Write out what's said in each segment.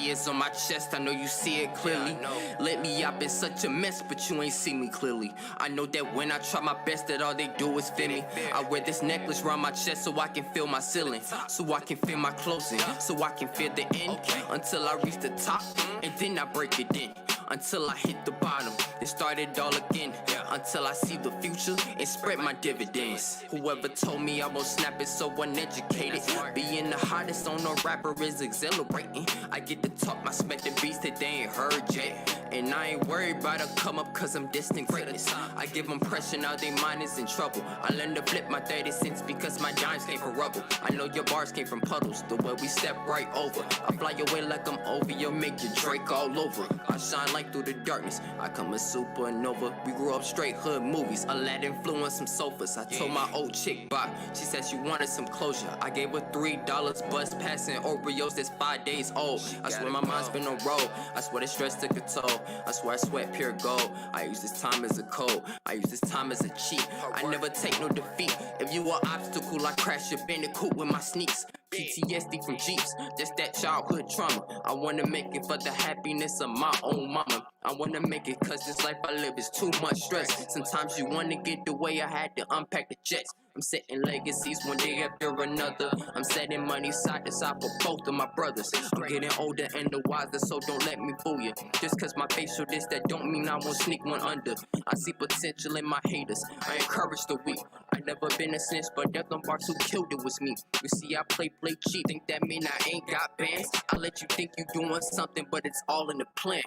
T is on my chest, I know you see it clearly. Lately I've been such a mess, but you ain't see me clearly. I know that when I try my best, that all they do is fit me. I wear this necklace around my chest so I can feel my ceiling, so I can feel my closing, so I can feel the end, until I reach the top, and then I break it in. Until I hit the bottom, then start it all again. Until I see the future and spread my dividends. Whoever told me I won't snap is so uneducated. Being the hottest on a rapper is exhilarating. I get to talk my smack to beats that they ain't heard yet. And I ain't worried about a come up cause I'm distant greatness. I give them pressure, now they mind is in trouble. I learned to flip my 30 cents because my dimes came from rubble. I know your bars came from puddles, the way we step right over. I fly away like I'm over, you'll make your Drake all over. I shine like through the darkness, I come a supernova. We grew up straight hood movies, Aladdin flew on some sofas. I told my old chick bye, she said she wanted some closure. I gave her $3, bus passing Oreos that's 5 days old. I swear my mind's been on roll, I swear the stress took a toll. I swear I sweat pure gold, I use this time as a code, I use this time as a cheat. I never take no defeat, if you an obstacle I crash your bandicoot with my sneaks. PTSD from Jeeps, that's that childhood trauma. I wanna make it for the happiness of my own mama. I wanna make it cause this life I live is too much stress. Sometimes you wanna get the way I had to unpack the jets. I'm setting legacies one day after another. I'm setting money side to side for both of my brothers. I'm getting older and the wiser, so don't let me fool you. Just cause my face show this, that don't mean I won't sneak one under. I see potential in my haters, I encourage the weak. I never been a snitch, but death on bars who killed it was me. You see I play cheap, think that mean I ain't got bands? I let you think you doing something, but it's all in the plan.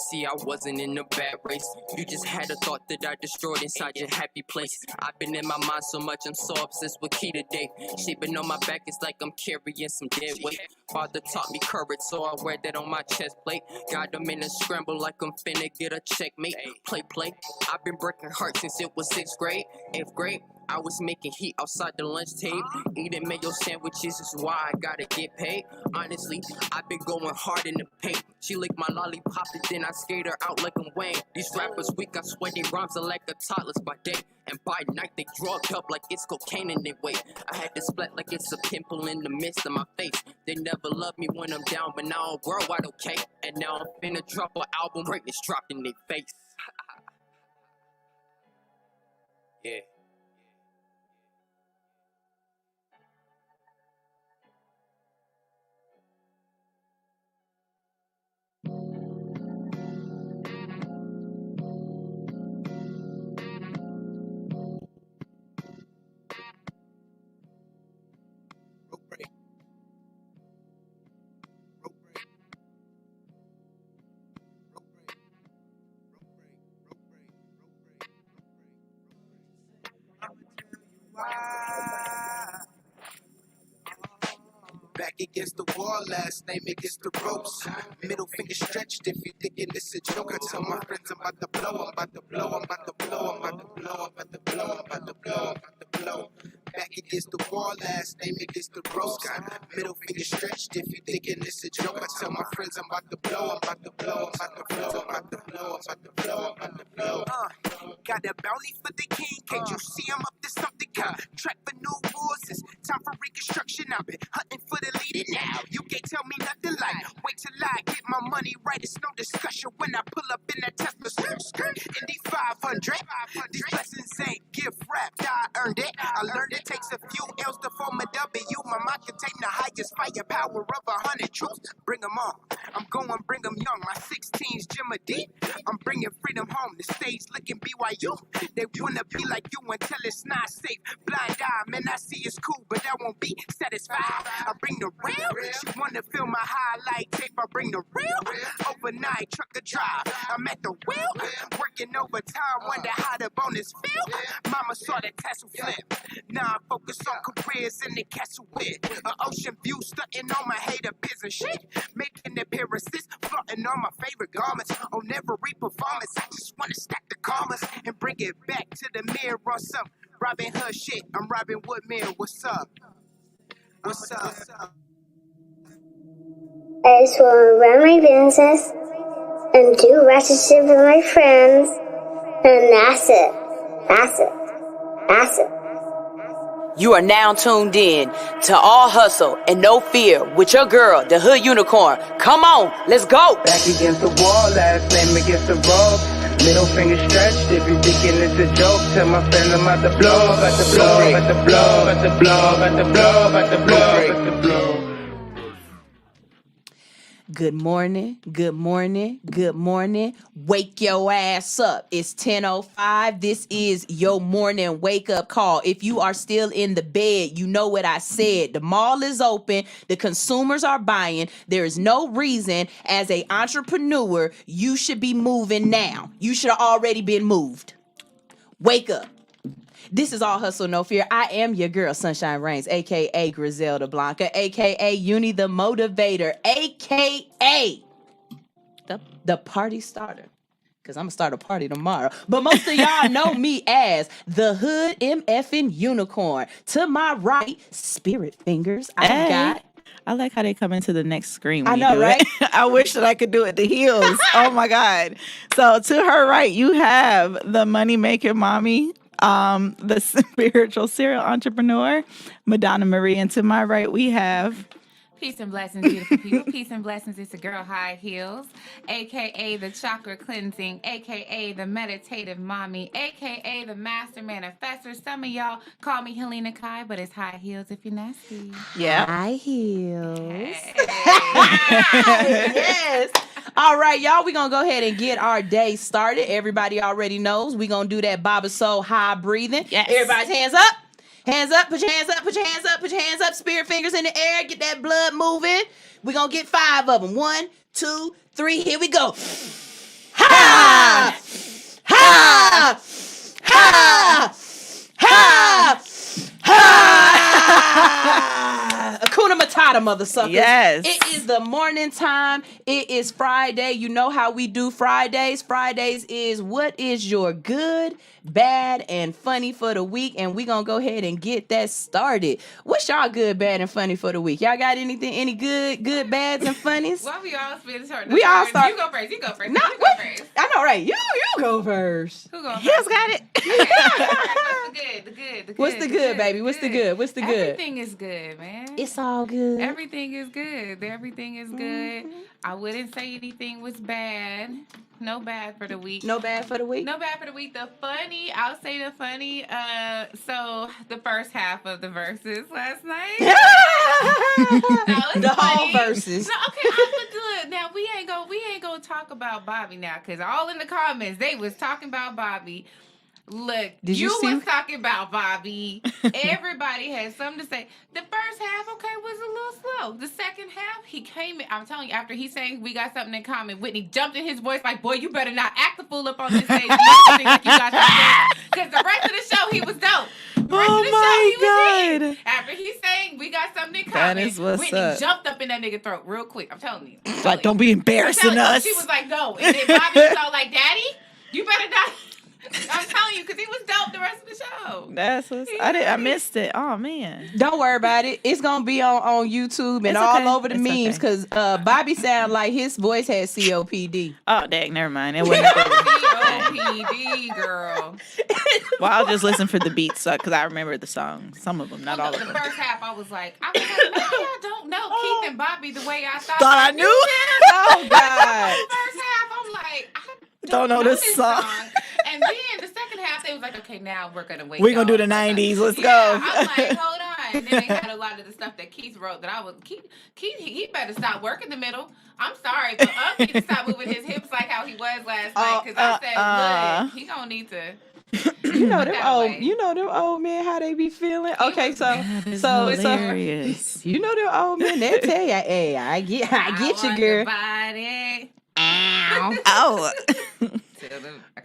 See, I wasn't in a bad race. You just had a thought that I destroyed inside your happy place. I've been in my mind so much, I'm so obsessed with key today. Shaping on my back, it's like I'm carrying some dead weight. Father taught me courage, so I wear that on my chest plate. Got them in a scramble like I'm finna get a checkmate. Play. I've been breaking hearts since it was 6th grade, 8th grade. I was making heat outside the lunch table. Eating mayo sandwiches is why I gotta get paid. Honestly, I've been going hard in the paint. She licked my lollipop and then I skate her out like I'm Wayne. These rappers weak, I swear they rhymes are like a toddlers by day. And by night they drugged up like it's cocaine in their weight. I had to splat like it's a pimple in the midst of my face. They never loved me when I'm down, but now I'm worldwide okay. And now I'm finna drop an album, greatness dropped in their face. Yeah. Back against the wall, last name against the ropes. Middle finger stretched if you thinking this a joke. I tell my friends I'm about to blow, I'm about to blow, I'm about to blow, I'm about to blow, I'm about to blow, I'm about to blow, I'm about to blow. Back against the wall, last name against the ropes. Middle finger stretched if you thinking this a joke. I tell my friends I'm about to blow, I'm about to blow, I'm about to blow, I'm about to blow, I'm about to blow, I'm about to blow. Got a bounty for the king, can't you see I'm up to something? Track for new rules, it's time for reconstruction. I've been hunting for the leader now. You can't tell me nothing like, wait till I get my money right. It's no discussion when I pull up in that Tesla skirt. In the 500, these blessings ain't gift wrapped, I earned it. I learned it takes a few L's to form a W. My mind contain the highest firepower of 100 troops. Bring them on, I'm going bring them young. My 16's Jimmy D, I'm bringing freedom home. The stage looking BYU. They wanna be like you until it's not safe. Blind eye, man, I see it's cool, but I won't be satisfied. I bring the real. She wanna feel my highlight tape. I bring the real. Overnight trucker drive. I'm at the wheel, working overtime. Wonder how the bonus feel. Mama saw the tassel flip. Now I focus on careers in the castle with an ocean view, stunting on my hater business shit. Making appearances, flaunting on my favorite garments. On every performance, I just wanna stack the commas and bring it back to the mirror on some Robin Hood shit. I'm Robin Woodmere. What's up? What's up? I just want to run my business and do ratchet shit with my friends, and that's it. That's it. That's it. You are now tuned in to All Hustle and No Fear with your girl, the Hood Unicorn. Come on, let's go. Back against the wall, last name against the rope. Middle finger stretched if you thinking it's a joke. Tell my friends I'm about to blow, about to blow, about to blow, about to blow, about to blow, about to blow, about to blow. Good morning, good morning, good morning. Wake your ass up. It's 10:05. This is your morning wake up call. If you are still in the bed, you know what I said. The mall is open. The consumers are buying. There is no reason as an entrepreneur you should be moving now. You should have already been moved. Wake up. This is All Hustle, No Fear. I am your girl, Sunshine Reigns, a.k.a. Griselda Blanca, a.k.a. Uni the Motivator, a.k.a. the party starter. Because I'm going to start a party tomorrow. But most of y'all know me as the Hood MFing Unicorn. To my right, Spirit Fingers. I like how they come into the next screen. I know, right? I wish that I could do it. The heels. Oh, my God. So to her right, you have the money-making mommy, the spiritual serial entrepreneur, Madonna Marie. And to my right, we have... Peace and blessings, beautiful people. Peace and blessings. It's a girl, High Heels, a.k.a. the chakra cleansing, a.k.a. the meditative mommy, a.k.a. the master manifestor. Some of y'all call me Helena Kai, but it's High Heels if you're nasty. Yeah. High heels. Hey. Yes. All right, y'all, we're going to go ahead and get our day started. Everybody already knows we're going to do that Baba Soul high breathing. Yes. Everybody's hands up. Hands up, put your hands up, put your hands up, put your hands up, spirit fingers in the air, get that blood moving. We're going to get 5 of them. 1, 2, 3, here we go. Ha! Ha! Ha! Ha! Ha! Hakuna Matata, mother suckers. Yes. It is the morning time. It is Friday. You know how we do Fridays. Fridays is what is your good, bad, and funny for the week. And we're going to go ahead and get that started. What's y'all good, bad, and funny for the week? Y'all got anything, any good, bads, and funnies? Why we all spin turn? We all start. You go first. You go first. No, you go first. I know, right? You go first. Who going first? Heels got it. Okay. What's the good? What's the good, baby? What's the good? What's the good? Everything is good, man. It's all good. Everything is good. Everything is good. I wouldn't say anything was bad. No bad for the week. No bad for the week? No bad for the week. The funny, I'll say the funny. So the first half of the verses last night. The whole verses. No, okay, I look. Now we ain't gonna talk about Bobby now, cause all in the comments they was talking about Bobby. Look, Did you see? was talking about Bobby. Everybody had something to say. The first half, okay, was a little slow. The second half, he came in. I'm telling you, after he sang "We Got Something in Common," Whitney jumped in his voice like, "Boy, you better not act the fool up on this stage. Because the rest of the show, he was dope. The rest of the show, he was in. After he sang "We Got Something in Common," That is what's Whitney up. jumped up in that nigga throat real quick. I'm telling you. Like, don't be embarrassing us. She was like, "No," and then Bobby was all like, "Daddy, you better not." I'm telling you, because he was dope the rest of the show. That's what's... I missed it. Oh, man. Don't worry about it. It's going to be on YouTube and It's all okay. over the It's memes because Bobby sounded like his voice had COPD. Oh, dang, never mind. It wasn't COPD, girl. Well, I'll just listen for the beats because I remember the songs. Some of them, not all of The them. first half, I was like, maybe I don't know Keith and Bobby the way I thought. Thought I knew? Oh, God. The first half, I'm like, I Don't know this song. And then the second half, they was like, okay, now we're going to wait. We're going to do the 90s. Let's go. I'm like, hold on. And then they had a lot of the stuff that Keith wrote that I was, Keith, he better stop working the middle. I'm sorry, but need to stop moving his hips like how he was last night. Because I said, look, he going to need to. You know them old men how they be feeling. Okay, so hilarious. you know them old men, they tell you, hey, I get you, girl. Body. Oh.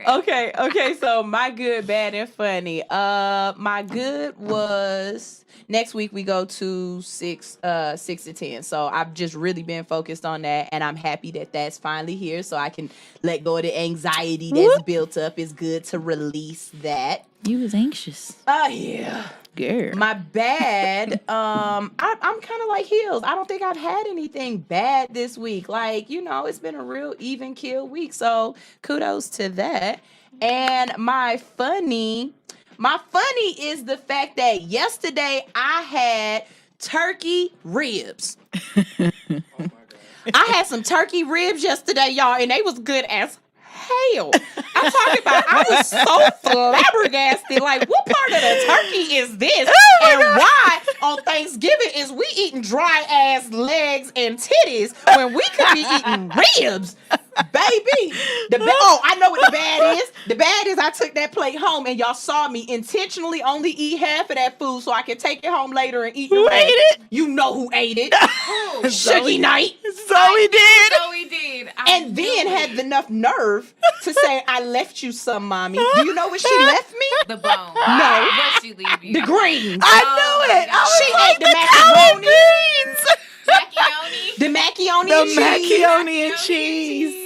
Okay, so my good, bad, and funny. My good was next week we go to 6 to 10. So I've just really been focused on that, and I'm happy that that's finally here, so I can let go of the anxiety that's built up. It's good to release that. You was anxious. Yeah. Girl. My bad, I'm kind of like Heels. I don't think I've had anything bad this week. Like, it's been a real even kill week. So kudos to that. And my funny My funny is the fact that yesterday I had turkey ribs. I had some turkey ribs yesterday, y'all, and they was good as hell. I'm talking about, I was so flabbergasted. Like, what part of the turkey is this? And why on Thanksgiving is we eating dry ass legs and titties when we could be eating ribs? Baby. I know what the bad is. The bad is I took that plate home and y'all saw me intentionally only eat half of that food so I could take it home later and eat the rest. Who ate it? You know who ate it. Shuggy Knight. Zoe did. Zoe did. And then had enough nerve to say, I left you some, mommy. Do you know what she left me? The bone. No. What she leave you? The greens. I knew it. She I was ate the like, macaroni. beans. Macaroni. The macaroni The and cheese. macaroni and cheese.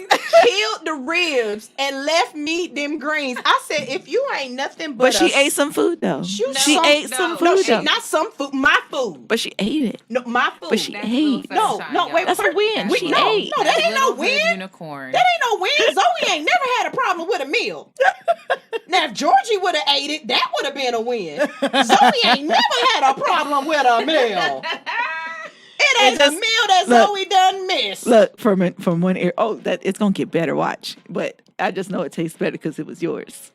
Killed the ribs and left me them greens. I said, if you ain't nothing but But she ate some food though. She ate some food No, though. not some food. My food. But she ate it. No, my food. But she That's ate. little No, sunshine, wait. y'all. That's a win. That's She little- ate. No, that ain't no Little hood win. Unicorn. That ain't no win. Zoe ain't never had a problem with a meal. Now, if Georgie would have ate it, that would have been a win. Zoe ain't never had a problem with a meal. It ain't a just- meal that look. Zoe done missed. Look from one ear. Oh, that it's gonna get better. Watch, but I just know it tastes better because it was yours.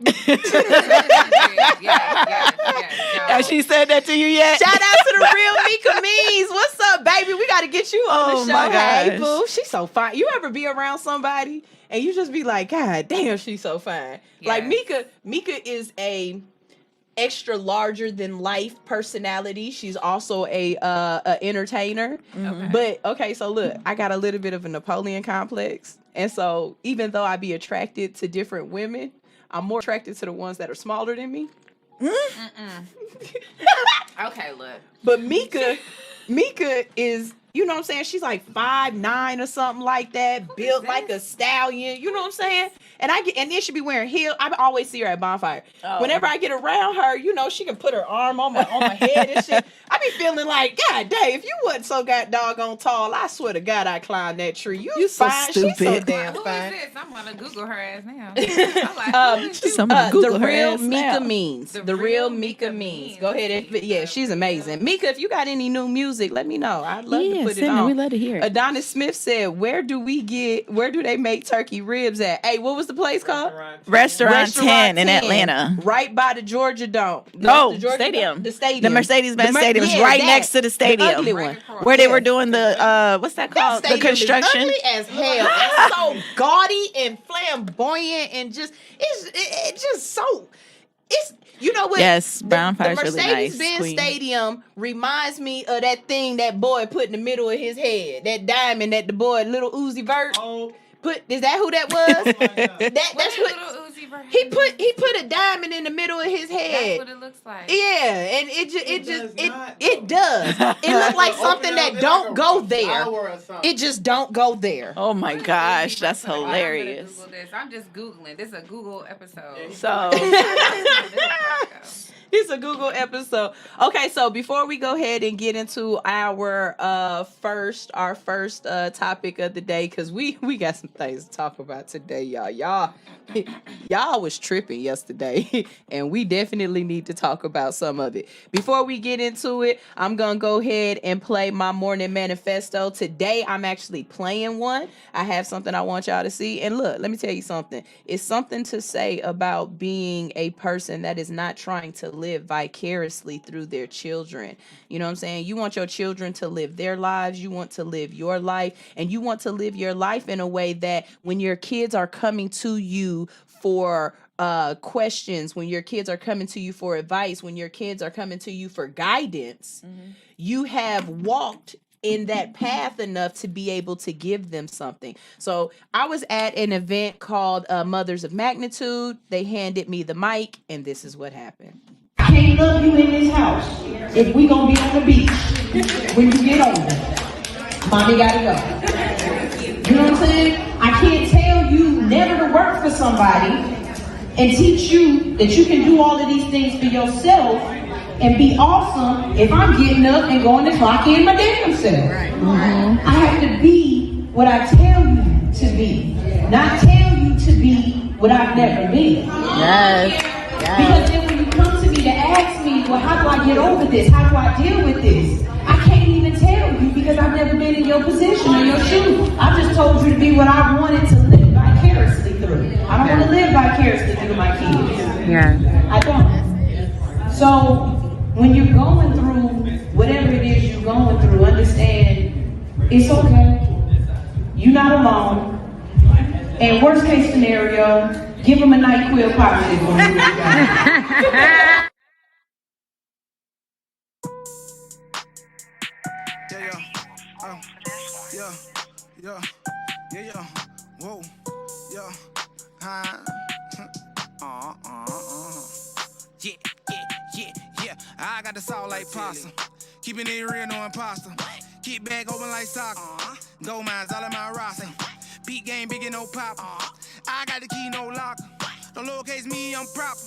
Has she said that to you yet? Shout out to the real Mika Means. What's up, baby? We got to get you on Oh, the show. my Hey, gosh. boo. She's so fine. You ever be around somebody and you just be like, God damn, she's so fine. Like Mika is a extra larger than life personality. She's also a entertainer. But okay, so look, I got a little bit of a Napoleon complex. And so even though I be attracted to different women, I'm more attracted to the ones that are smaller than me. Okay, look. But Mika is, you know what I'm saying? She's like 5'9" or something like that, built like a stallion. You know what I'm saying? And then she be wearing heels. I always see her at Bonfire. Whenever I get around her, you know, she can put her arm on my head and shit. I be feeling like, God dang, if you wasn't so doggone tall, I swear to God, I climbed that tree. You so fine. She's so stupid. damn Who fine. is this? I'm gonna Google her ass now. I'm like, who is this? Someone Google The her real ass Mika now. Means. The The real real Mika Mika Means. Means. Go ahead and yeah, she's amazing. Mika, if you got any new music, let me know. I'd love to put it send on. We love to hear it. Adonis Smith said, where do they make turkey ribs at? Hey, what was the place called? Restaurant 10 in Atlanta. Right by the Georgia Dome. No, The Georgia stadium. Dome? The stadium. The Mercedes-Benz Stadium is yeah, right that. next to the stadium. The ugly Right one. across. Where they Yeah. were doing the what's that That called? The stadium construction. is ugly as hell. It's so gaudy and flamboyant and just it's just so it's you know what? Yes, Brown the Fire's really nice, Mercedes-Benz Queen. Stadium reminds me of that thing that boy put in the middle of his head. That diamond that the boy Little Uzi Vert put. Is that who that was? That's What's what little Uzi Vert? he put a diamond in the middle of his head. That's what it looks like. Yeah, and it does. It looked like something that don't go there. It just don't go there. Oh my gosh, that's I'm gonna hilarious. Google this. I'm just Googling. This is a Google episode. So It's a Google episode. Okay, so before we go ahead and get into our first topic of the day, because we got some things to talk about today, y'all was tripping yesterday, and we definitely need to talk about some of it. Before we get into it, I'm gonna go ahead and play my morning manifesto. Today I'm actually playing one. I have something I want y'all to see, and look, let me tell you something. It's something to say about being a person that is not trying to live vicariously through their children. You know what I'm saying? You want your children to live their lives. You want to live your life, and you want to live your life in a way that when your kids are coming to you for questions, when your kids are coming to you for advice, when your kids are coming to you for guidance, you have walked in that path enough to be able to give them something. So I was at an event called Mothers of Magnitude. They handed me the mic, and this is what happened. I can't love you in this house if we gonna be on the beach when you get older. Mommy gotta go. You know what I'm saying? I can't tell you never to work for somebody and teach you that you can do all of these things for yourself and be awesome if I'm getting up and going to clock in my damn self. I have to be what I tell you to be, not tell you to be what I've never been. yes. Because then when you come to me well, how do I get over this? How do I deal with this? I can't even tell you because I've never been in your position or your shoes. I just told you to be what I wanted to live vicariously through. I don't want to live vicariously through my kids. Yeah. I don't. So when you're going through whatever it is you're going through, understand it's okay. You're not alone. And worst case scenario, give them a NyQuil positive one. Yeah. Whoa. Yeah. Huh. Yeah. I got the salt like pasta. Keeping it real, no imposter. Keep back open like soccer. Gold mines all in my roster. Beat game, big and no pop. I got the key, no locker. Don't lowercase me, I'm proper.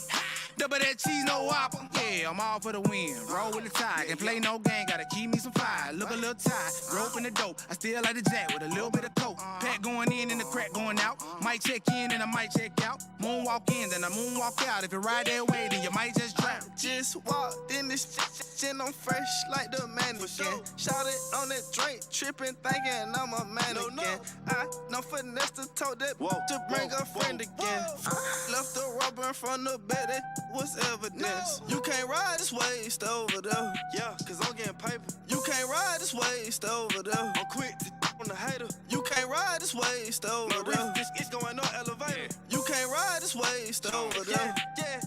Double that cheese, no whopper. Yeah, I'm all for the win. Roll with the tide. Can't play no game, gotta keep me some fire. Look a little tight. Rope in the dope. I still like the jack with a little bit of coke. Pack going in and the crack going out. Might check in and I might check out. Moonwalk in, then I moonwalk out. If you ride that way, then you might just drown. Just walked in this shit, I'm fresh like the mannequin. Shout it on that drink, tripping, thinking I'm a mannequin. I know finesse to tote that to bring a friend again. Left the rubber in front of the bed, that was evidence. You can't ride this waist over there. Yeah, cause I'm getting paper. You can't ride this waist over there. I'm quick to on the hater. You can't ride this waist over there. It's going on elevator. You can't ride this waist over there. Yeah.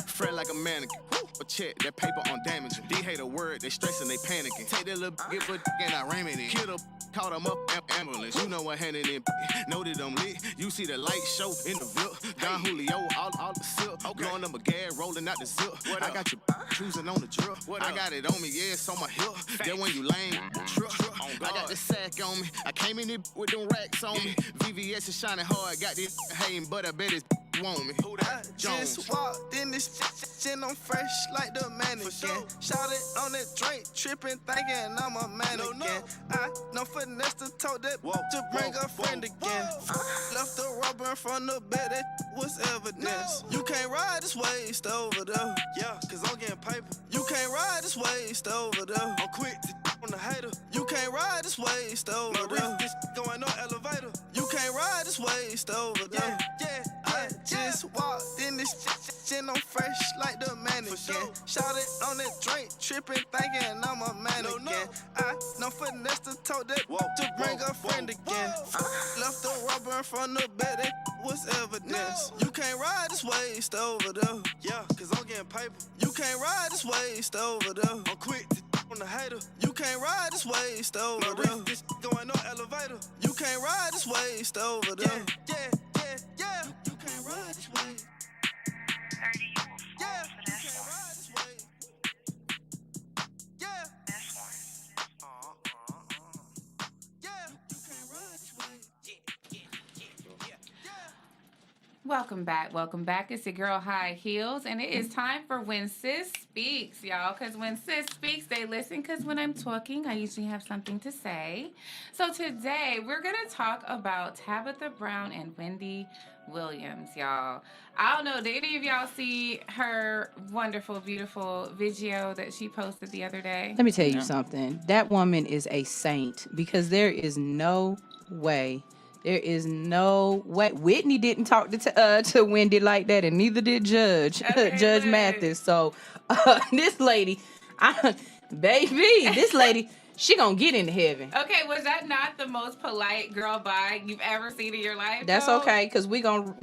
Fret like a mannequin. But check that paper on damaging. They hate a word, they stressing, they panicking. Take that little get put and I ram it in. Kill the caught him up, ambulance. You know what handed in. Know that I'm lit. You see the light show in the VIP. Don Julio, all the silk. Blowing up a gas, rolling out the zip. I got you cruising on the drip. I got it on me, yeah, it's on my hip. That when you lame, trip. I got the sack on me. I came in it with them racks on me. VVS is shining hard. Got this hating, but I bet it's want me. I just walked in this shit, I'm fresh like the mannequin. Shout it on that drink, tripping, thinking I'm a mannequin. I know finesse to tote that to bring a friend again. Left the rubber in front of the bed, that was evidence. You can't ride this waist over there. Yeah, cause I'm getting paper. You can't ride this waist over there. I'm quick to on the hater. You can't ride this waist over there. This going on elevator. You can't ride this waist over there. Yeah. I just walked in this shit, I'm fresh like the mannequin. Shout it on that drink, tripping, thinking I'm a mannequin. I know finesse to tote that to bring a friend again. Left the rubber in front of the bed, that was evidence. You can't ride this waist over there. Yeah, cause I'm getting paper. You can't ride this waist over there. I'm quick to on the hater. You can't ride this waist over there. This going on elevator. You can't ride this waist over there. Yeah. You can't ride this way. Yeah, you can't ride this way. Yeah. This one. Yeah, you can't ride this way. Welcome back. It's your girl High Heels, and it is time for When Sis Speaks, y'all. Because when Sis speaks, they listen. Because when I'm talking, I usually have something to say. So today, we're going to talk about Tabitha Brown and Wendy Williams, y'all. I don't know, did any of y'all see her wonderful, beautiful video that she posted the other day? Let me tell you something. That woman is a saint because there is no way. Whitney didn't talk to Wendy like that, and neither did Judge Mathis. So this lady, this lady, she gonna get into heaven. Okay, was that not the most polite girl bye you've ever seen in your life? That's okay, cause we gonna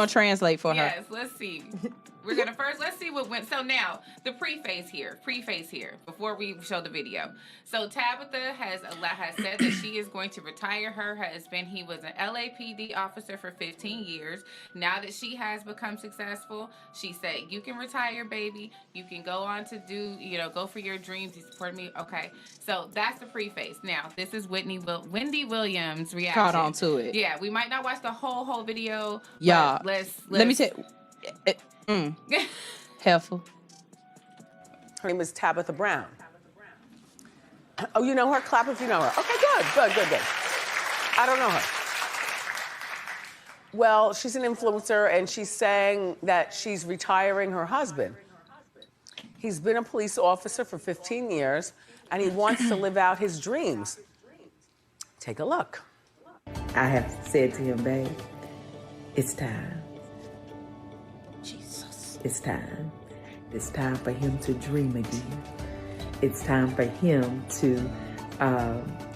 translate for her. Yes, let's see. We're gonna let's see what went. So now the preface here, before we show the video. So Tabitha has said that she is going to retire her husband. He was an LAPD officer for 15 years. Now that she has become successful, she said, "You can retire, baby. You can go on to do, go for your dreams. You supported me." Okay, so that's the preface. Now this is Wendy Williams' reaction. Caught on to it. Yeah, we might not watch the whole video. Yeah, let me tell. Helpful. Her name is Tabitha Brown. Oh, you know her? Clap if you know her. Okay, good. I don't know her. Well, she's an influencer and she's saying that she's retiring her husband. He's been a police officer for 15 years and he wants to live out his dreams. Take a look. I have said to him, babe, it's time. Jesus. It's time. It's time for him to dream again. It's time for him to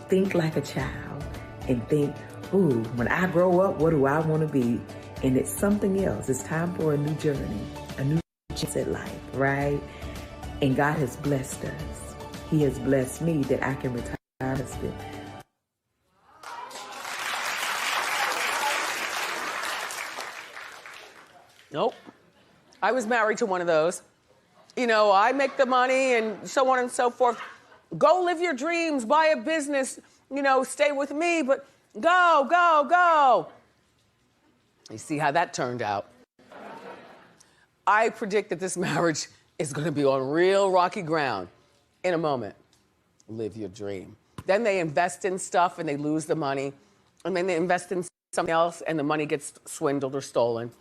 think like a child and think, ooh, when I grow up, what do I want to be? And it's something else. It's time for a new journey, a new chance at life, right? And God has blessed us. He has blessed me that I can retire my husband. Nope. I was married to one of those. You know, I make the money and so on and so forth. Go live your dreams, buy a business, you know, stay with me, but go, go, go. You see how that turned out. I predict that this marriage is going to be on real rocky ground in a moment. Live your dream. Then they invest in stuff and they lose the money. And then they invest in something else and the money gets swindled or stolen.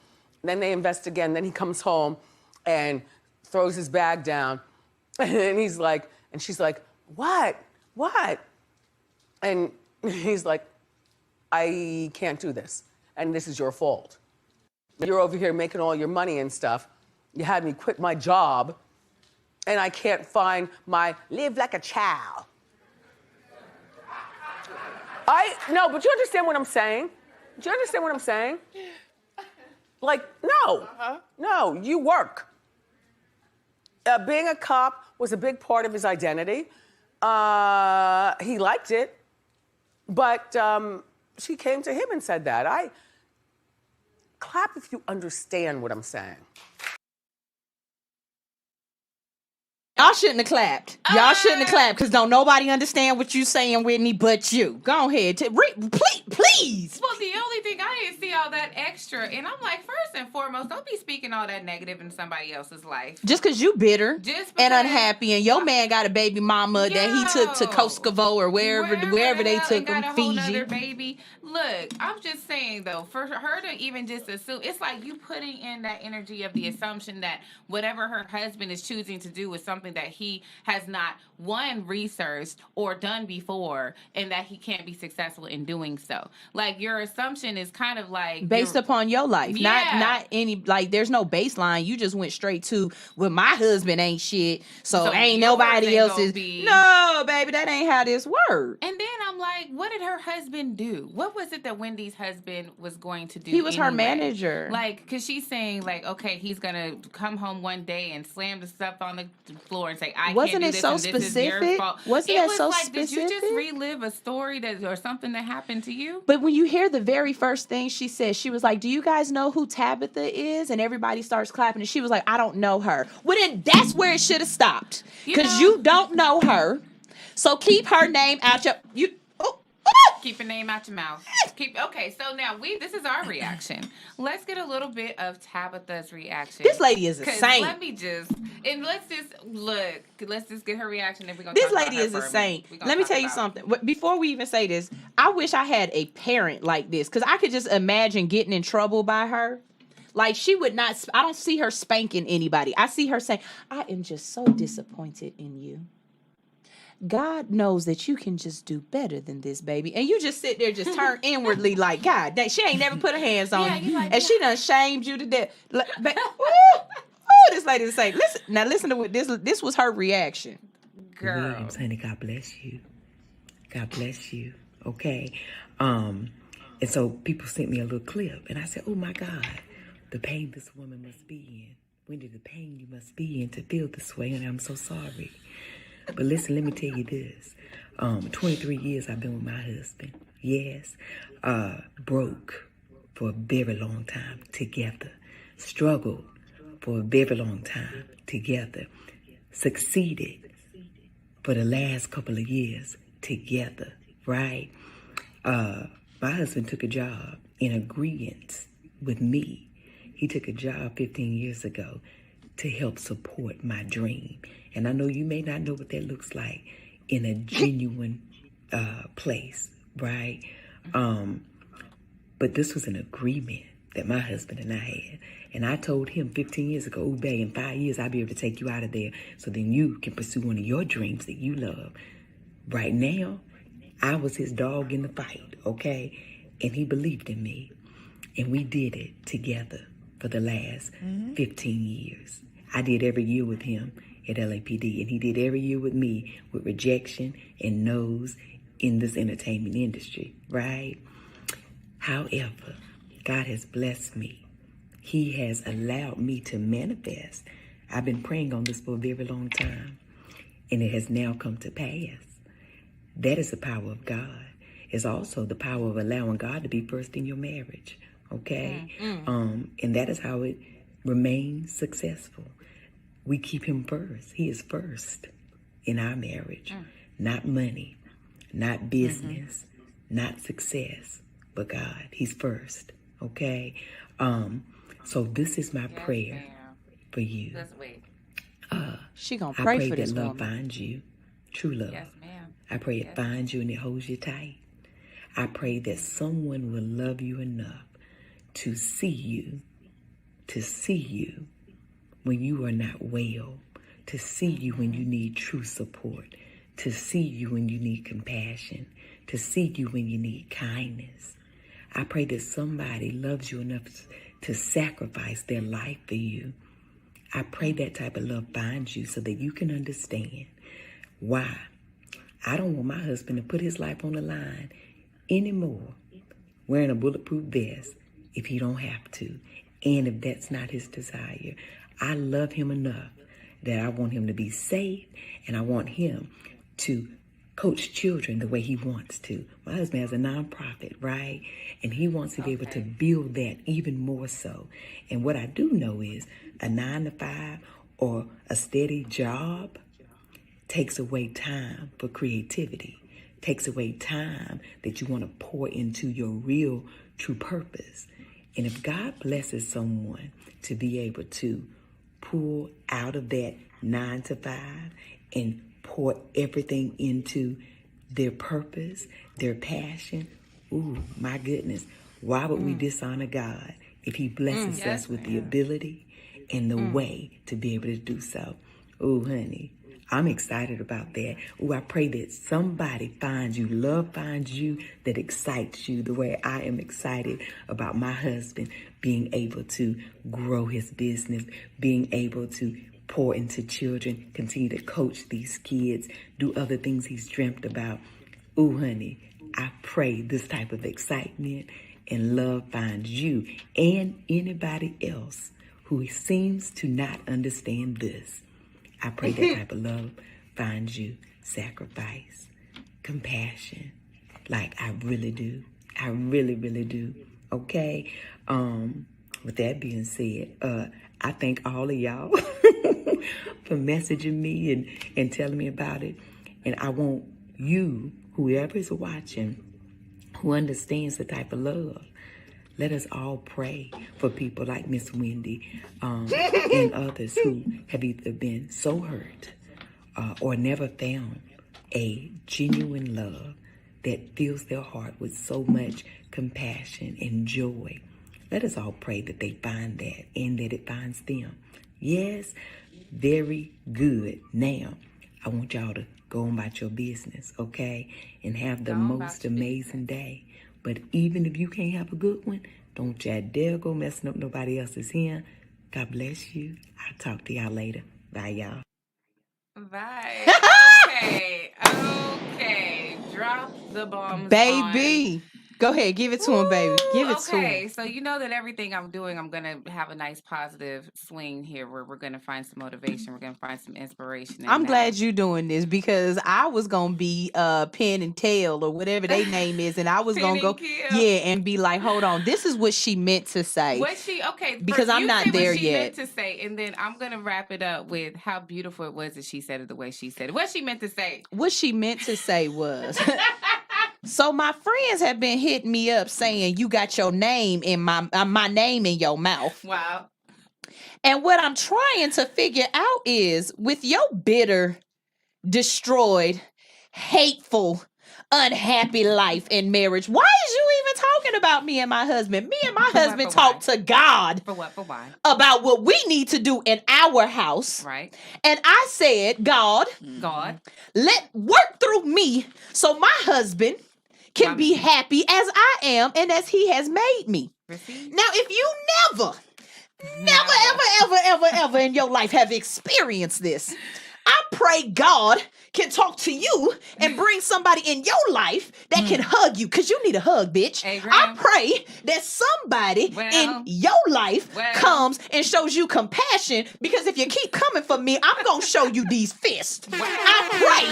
And then they invest again. Then he comes home and throws his bag down. And he's like, and she's like, what? What? And he's like, I can't do this. And this is your fault. You're over here making all your money and stuff. You had me quit my job. And I can't find my live like a child. No, but you understand what I'm saying? Do you understand what I'm saying? Like, no. No, you work. Being a cop was a big part of his identity. He liked it. But she came to him and said that. Clap if you understand what I'm saying. Y'all shouldn't have clapped. Y'all shouldn't have clapped because don't nobody understand what you saying, Whitney, but you. Go ahead. Please. Well, the only thing, I didn't see all that extra. And I'm like, first and foremost, don't be speaking all that negative in somebody else's life. Just because you bitter and unhappy and your man got a baby mama that he took to Kosovo or wherever they took him, Fiji. Other baby. Look, I'm just saying, though, for her to even just assume, it's like you putting in that energy of the assumption that whatever her husband is choosing to do is something that he has not, one, researched or done before, and that he can't be successful in doing so. Like, your assumption is kind of like based upon your life, not any, like, there's no baseline. You just went straight to, well, my husband ain't shit, so ain't nobody else's. No, baby, that ain't how this works. And then I'm like, what did her husband do? What was it that Wendy's husband was going to do? He was her manager. Like, because she's saying, like, okay, he's gonna come home one day and slam the stuff on the floor and say, I wasn't can't do it this, so and this specific? Is your fault. Wasn't it that was so like, specific? Did you just relive a story that or something that happened to you? But when you hear the very first thing she said, she was like, do you guys know who Tabitha is? And everybody starts clapping. And she was like, I don't know her. Well, then that's where it should have stopped. Because you don't know her. So keep her name out your... Keep your name out your mouth. Okay, so now this is our reaction. Let's get a little bit of Tabitha's reaction. This lady is a saint. Let's just get her reaction. Then we're gonna. This lady is a saint. Let me tell you something. Before we even say this, I wish I had a parent like this because I could just imagine getting in trouble by her. Like, she would not. I don't see her spanking anybody. I see her saying, "I am just so disappointed in you. God knows that you can just do better than this, baby." And you just sit there, just turn inwardly like, God, she ain't never put her hands on you. Like, and she done shamed you to death. This lady is saying, listen to what this was her reaction. Girl. Williams, honey, God bless you. God bless you. Okay. And so people sent me a little clip and I said, oh my God, the pain this woman must be in. Wendy, the pain you must be in to feel this way, and I'm so sorry. But listen, let me tell you this. 23 years I've been with my husband. Yes. Broke for a very long time together. Struggled for a very long time together. Succeeded for the last couple of years together, right? My husband took a job in agreement with me. He took a job 15 years ago to help support my dream. And I know you may not know what that looks like in a genuine place, right? But this was an agreement that my husband and I had. And I told him 15 years ago, babe, in 5 years, I'll be able to take you out of there so then you can pursue one of your dreams that you love. Right now, I was his dog in the fight, okay? And he believed in me. And we did it together for the last 15 years. I did every year with him at LAPD, and he did every year with me with rejection and no's in this entertainment industry, right? However, God has blessed me. He has allowed me to manifest. I've been praying on this for a very long time, and it has now come to pass. That is the power of God. It's also the power of allowing God to be first in your marriage, okay? And that is how it remains successful. We keep him first. He is first in our marriage. Not money, not business, not success, but God. He's first, okay? So this is my prayer for you. Let's wait. She gonna I pray pray for that this love woman. finds you, true love. Yes, ma'am. I pray it finds you and it holds you tight. I pray that someone will love you enough to see you when you are not well, to see you when you need true support, to see you when you need compassion, to see you when you need kindness. I pray that somebody loves you enough to sacrifice their life for you. I pray that type of love finds you so that you can understand why. I don't want my husband to put his life on the line anymore wearing a bulletproof vest if he don't have to, and if that's not his desire. I love him enough that I want him to be safe, and I want him to coach children the way he wants to. My husband has a nonprofit, right? And he wants to be able to build that even more so. And what I do know is a 9-to-5 or a steady job takes away time for creativity, takes away time that you want to pour into your real, true purpose. And if God blesses someone to be able to pull out of that 9-to-5 and pour everything into their purpose, their passion, ooh, my goodness, why would we dishonor God if he blesses us with the ability and the way to be able to do so? Ooh, honey, I'm excited about that. Ooh, I pray that somebody finds you, love finds you, that excites you the way I am excited about my husband being able to grow his business, being able to pour into children, continue to coach these kids, do other things he's dreamt about. Ooh, honey, I pray this type of excitement and love finds you and anybody else who seems to not understand this. I pray that type of love finds you sacrifice, compassion, like I really do. I really, really do. Okay? With that being said, I thank all of y'all for messaging me and telling me about it. And I want you, whoever is watching, who understands the type of love, let us all pray for people like Miss Wendy and others who have either been so hurt or never found a genuine love that fills their heart with so much compassion and joy. Let us all pray that they find that and that it finds them. Yes, very good. Now, I want y'all to go on about your business, okay? And have the most amazing day. But even if you can't have a good one, don't you dare go messing up nobody else's here. God bless you. I'll talk to y'all later. Bye, y'all. Bye. Okay. Drop the bombs, Baby. Go ahead, give it to him, baby. Give it to him. Okay, so you know that everything I'm doing, I'm going to have a nice positive swing here where we're going to find some motivation. We're going to find some inspiration. I'm glad you're doing this because I was going to be Penn and Tail or whatever their name is. And I was going to go, and be like, hold on. This is what she meant to say. Because I'm not there yet. Meant to say, and then I'm going to wrap it up with how beautiful it was that she said it the way she said it. What she meant to say. What she meant to say was... So my friends have been hitting me up saying you got your name in my name in your mouth. Wow. And what I'm trying to figure out is with your bitter, destroyed, hateful, unhappy life in marriage, why is you even talking talking about me and my husband. Me and my For what, husband for talk why? to God For what? For why? about what we need to do in our house. Right. And I said, God, God. let work through me so my husband can be happy as I am and as he has made me. Receive. Now, if you never in your life have experienced this, I pray God can talk to you and bring somebody in your life that can hug you, because you need a hug, bitch. I pray that somebody in your life comes and shows you compassion, because if you keep coming for me, I'm going to show you these fists. I pray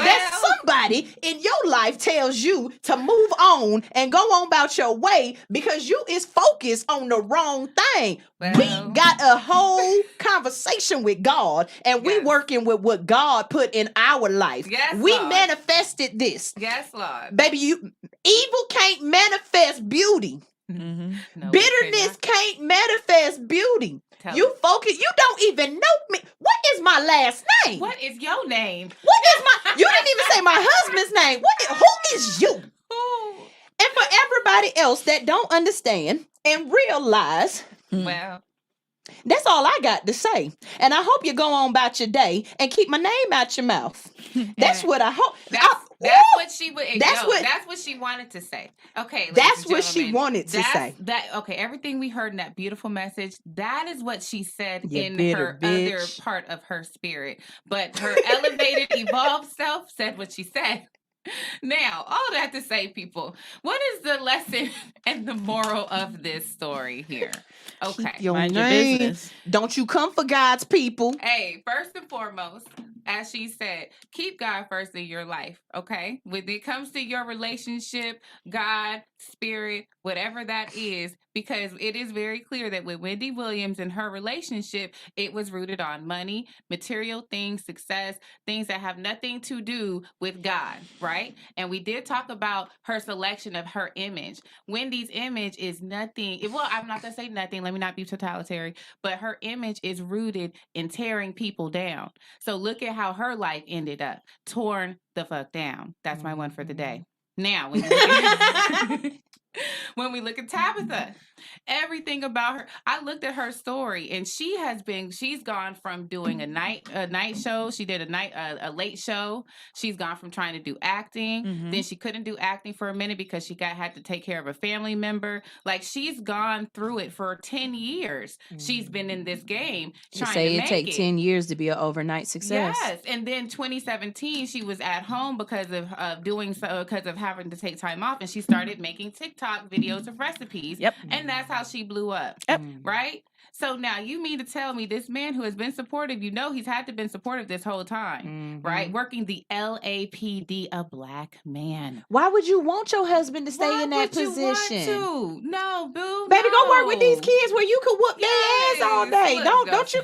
that somebody in your life tells you to move on and go on about your way, because you is focused on the wrong thing. We got a whole conversation with God, and we working with what God put in our life. Yes, we Lord. manifested this. Yes, Lord. Baby, evil can't manifest beauty. No, Bitterness can't manifest beauty. You focus. You don't even know me. What is my last name? What is your name? What is my? You didn't even say my husband's name. Who is you? And for everybody else that don't understand and realize, well, that's all I got to say. And I hope you go on about your day and keep my name out your mouth. That's what I hope. That's what she would. That's what she wanted to say. Okay, that's what she wanted to say. Okay, everything we heard in that beautiful message, that is what she said You in bitter her bitch. other part of her spirit. But her elevated, evolved self said what she said. Now, all that to say, people, what is the lesson and the moral of this story here? Okay. Keep your business. Don't you come for God's people. Hey, first and foremost, as she said, keep God first in your life, okay? When it comes to your relationship, God, spirit, whatever that is, because it is very clear that with Wendy Williams and her relationship, it was rooted on money, material things, success, things that have nothing to do with God, right? And we did talk about her selection of her image. Wendy's image is nothing. Well, I'm not going to say nothing. Let me not be totalitarian, but her image is rooted in tearing people down. So look at how her life ended up. Torn the fuck down. That's my one for the day. Now, when we look at Tabitha, everything about her, I looked at her story, and she's gone from doing a night show. She did a late show. She's gone from trying to do acting. Then she couldn't do acting for a minute because she had to take care of a family member. Like, she's gone through it for 10 years. She's been in this game trying to make it. Take 10 years to be an overnight success. Yes, and then 2017 she was at home because of having to take time off, and she started making TikTok videos of recipes. Yep. And that's how she blew up. Yep. Right? So now you mean to tell me this man who has been supportive, he's had to been supportive this whole time, right? Working the LAPD, a black man. Why would you want your husband to stay in that position? No, boo. Baby, go work with these kids where you could whoop their ass all day. Don't you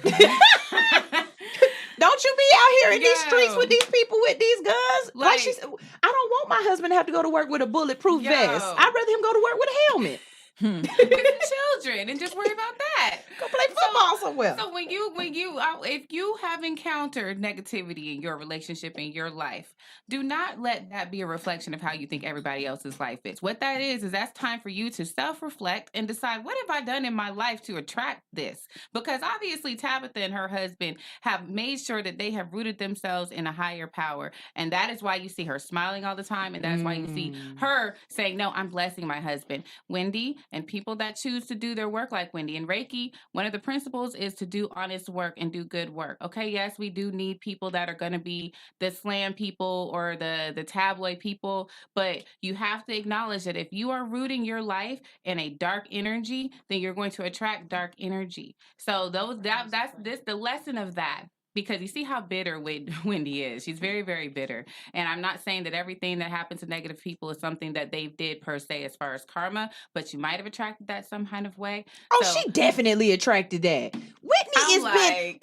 don't you be out here in these streets with these people with these guns? Like she said, I don't want my husband to have to go to work with a bulletproof vest. I'd rather him go to work with a helmet. With the children and just worry about that. Go play football somewhere. So if you have encountered negativity in your relationship, in your life, do not let that be a reflection of how you think everybody else's life is. What that is that's time for you to self-reflect and decide, what have I done in my life to attract this? Because obviously Tabitha and her husband have made sure that they have rooted themselves in a higher power. And that is why you see her smiling all the time. And that's why you see her saying, no, I'm blessing my husband. Wendy, and people that choose to do their work like Wendy and Reiki, one of the principles is to do honest work and do good work. Okay, yes, we do need people that are going to be the slam people or the tabloid people, but you have to acknowledge that if you are rooting your life in a dark energy, then you're going to attract dark energy. So that's the lesson of that. Because you see how bitter Wendy is. She's very, very bitter. And I'm not saying that everything that happens to negative people is something that they did per se as far as karma, but you might have attracted that some kind of way. She definitely attracted that. Whitney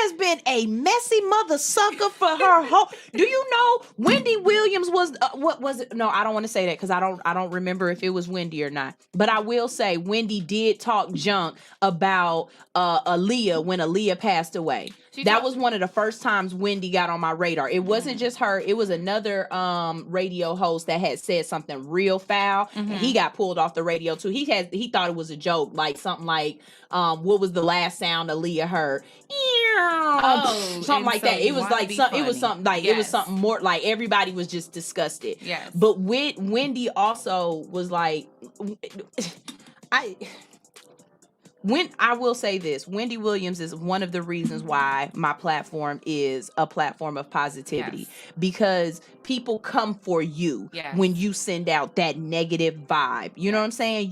has been a messy mother sucker for her whole. Do you know Wendy Williams was what was it? No, I don't want to say that because I don't remember if it was Wendy or not. But I will say Wendy did talk junk about Aaliyah when Aaliyah passed away. That was one of the first times Wendy got on my radar. It wasn't just her. It was another radio host that had said something real foul, and he got pulled off the radio too. He thought it was a joke, like something like, what was the last sound Aaliyah heard? Something like that. It was like it was something like it was something more like everybody was just disgusted. Yes. But Wendy also was like, I will say this, Wendy Williams is one of the reasons why my platform is a platform of positivity, because people come for you when you send out that negative vibe. You know what I'm saying?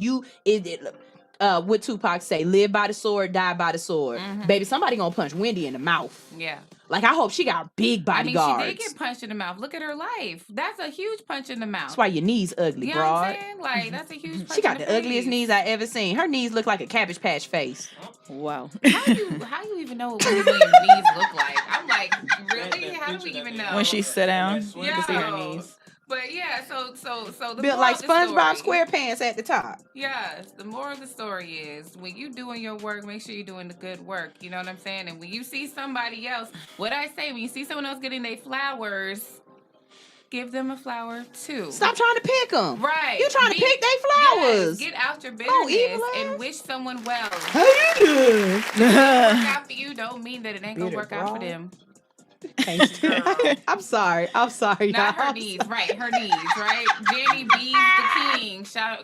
What Tupac say, live by the sword, die by the sword. Baby, somebody gonna punch Wendy in the mouth. Yeah. Like, I hope she got big bodyguards. I mean, she did get punched in the mouth. Look at her life. That's a huge punch in the mouth. That's why your knees ugly, you know broad. what I'm saying? Like, that's a huge punch She got in the ugliest knees I ever seen. Her knees look like a Cabbage Patch face. Wow. How you even know what Wendy Williams' knees look like? I'm like, really? How do we even know? When she sit down, you yeah. can see her knees. But yeah, so the built like SpongeBob SquarePants at the top. Yes, the moral of the story is when you doing your work, make sure you're doing the good work. You know what I'm saying? And when you see somebody else, what I say, when you see someone else getting their flowers, give them a flower too. Stop trying to pick them. Right. You trying to pick their flowers. Yes, get out your bitterness and wish someone well. How you doing? If it work out for you don't mean that it ain't gonna work out for them. I'm sorry. Not her knees, right? Her knees, right? Jenny B's the king. Shout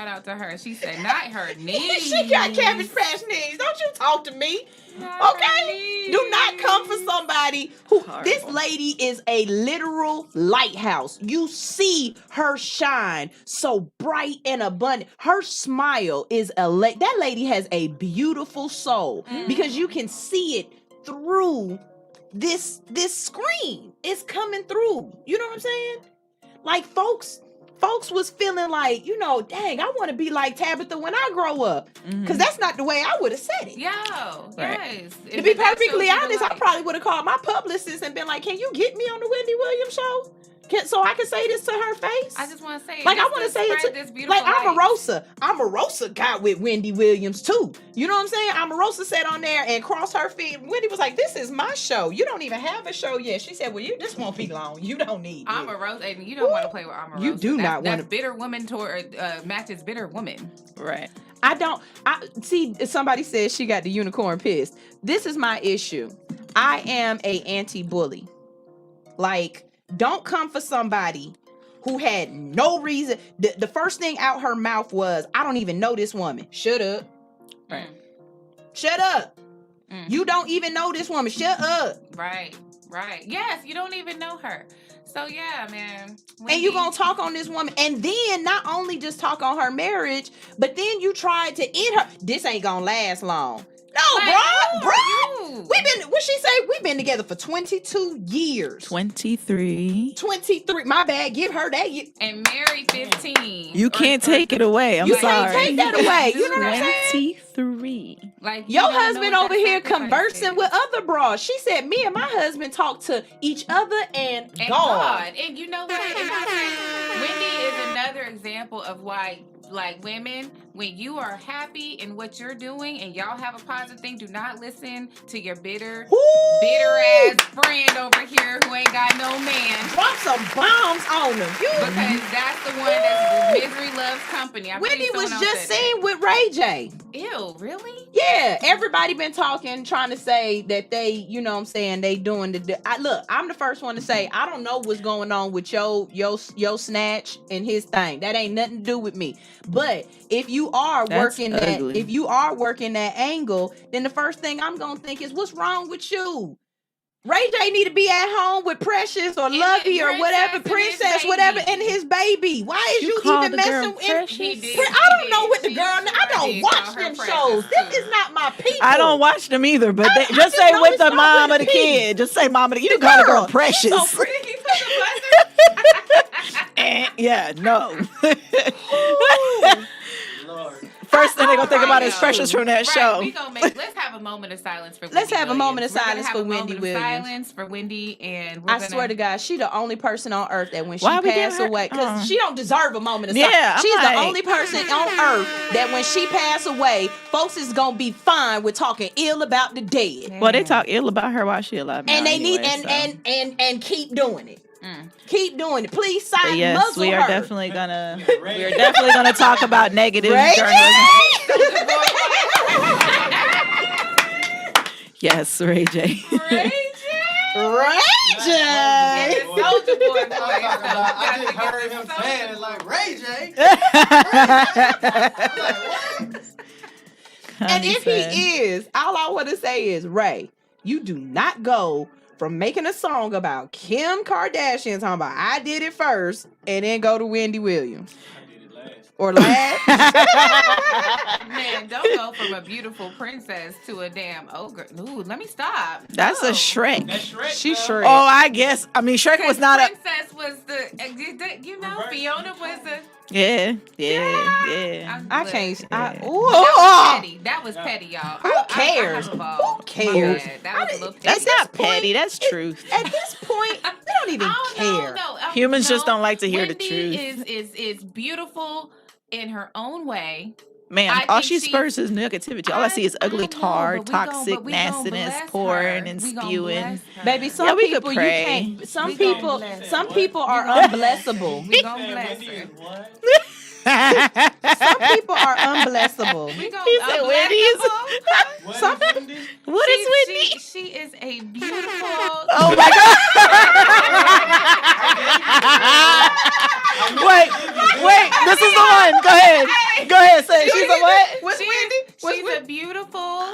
out to her. She said, not her knees. She got Cabbage Patch knees. Don't you talk to me. Okay? Do not come for somebody who. Horrible. This lady is a literal lighthouse. You see her shine so bright and abundant. Her smile is that lady has a beautiful soul because you can see it through this screen. It's coming through. You know what I'm saying? Like folks was feeling like, dang, I want to be like Tabitha when I grow up. Because that's not the way I would have said it. Yes. To be perfectly honest, I probably would have called my publicist and been like, can you get me on the Wendy Williams show? So I can say this to her face? I just want to say it. Like, I want to say it to, like, Omarosa got with Wendy Williams too. You know what I'm saying? Omarosa sat on there and crossed her feet. Wendy was like, this is my show. You don't even have a show yet. She said, well, this won't be long. You don't need Omarosa, and you don't want to play with Omarosa. You do not want to. That's bitter woman matches bitter woman. Right. I see, somebody says she got the unicorn pissed. This is my issue. I am a anti-bully. Like, don't come for somebody who had no reason. The first thing out her mouth was, I don't even know this woman. Shut up. Right. Shut up. You don't even know this woman. Shut up. Right. Yes, you don't even know her. So yeah, man. And you gonna talk on this woman, and then not only just talk on her marriage, but then you tried to end her. This ain't gonna last long. No, bro. What she say? We've been together for 22 years. 23. My bad. Give her that. And married 15. You can't take it away. I'm sorry. You can't take that away. You know what I'm saying? 23. Like, your husband over here conversing with other bras. She said, me and my husband talk to each other and God. And you know what? Wendy is another example of why, like, women, when you are happy in what you're doing and y'all have a positive thing, do not listen to your bitter ass friend over here who ain't got no man. Drop some bombs on them. Because that's the one that's misery loves company. Wendy was just seen with Ray J. Ew, really? Yeah, everybody been talking, trying to say that they, you know what I'm saying, they doing look, I'm the first one to say, I don't know what's going on with your snatch and his thing. That ain't nothing to do with me. But if you are working that angle, then the first thing I'm gonna think is, what's wrong with you? Ray J need to be at home with Precious or Lovey or whatever, Princess, whatever, and his baby. Why is you even messing with? I don't know what the girl. I don't watch them shows. This is not my people. I don't watch them either. But just say with the mom of the kid. Just say mom of the. You call the girl Precious. So pretty. Yeah, no. First thing they're gonna think about is Precious from that show. Let's have have a moment of silence for Wendy Let's have a moment of Williams. silence for Wendy We're Williams. gonna have a moment of silence for Wendy, and I swear to God, she the only person on earth that when she Why we passed giving her- away, because she don't deserve a moment of Yeah, silence. I'm She's like- the only person on earth that when she pass away, folks is gonna be fine with talking ill about the dead. Well, they talk ill about her while she alive. And now they need anyway, and keep doing it. Keep doing it. Please But sign yes, muzzle we her. are definitely gonna talk about negative Ray journalism. Yes, Ray J. Ray J. Soldier Boy voice. I just heard him saying it like Ray J. And if he is, all I want to say is, Ray, you do not go from making a song about Kim Kardashian talking about I did it first and then go to Wendy Williams. Or last. Man, don't go from a beautiful princess to a damn ogre. Ooh, let me stop. That's a No. Shrek. She's Shrek. Oh, I guess. I mean, Shrek was not a. Princess was the, Fiona was the. Yeah. I can't. That Ooh. was petty. That was petty, y'all. Who cares? Who cares? That was a little petty. That's not petty. That's truth. At this point, we don't even care. Humans just don't like to hear the Wendy truth. is beautiful in her own way. Man, I all think she spurs is negativity. All I see is ugly tar, toxic nastiness, pouring and spewing. Baby, some Yeah, we could people you pray. can't. Some people are unblessable. We gonna bless her. Some people are unblessable. We gonna He said Wendy's. What is Wendy? She is a beautiful. Oh my God! Wait, this is the one. Go ahead. Go ahead, say it. She's a what? What's Wendy? She's a beautiful.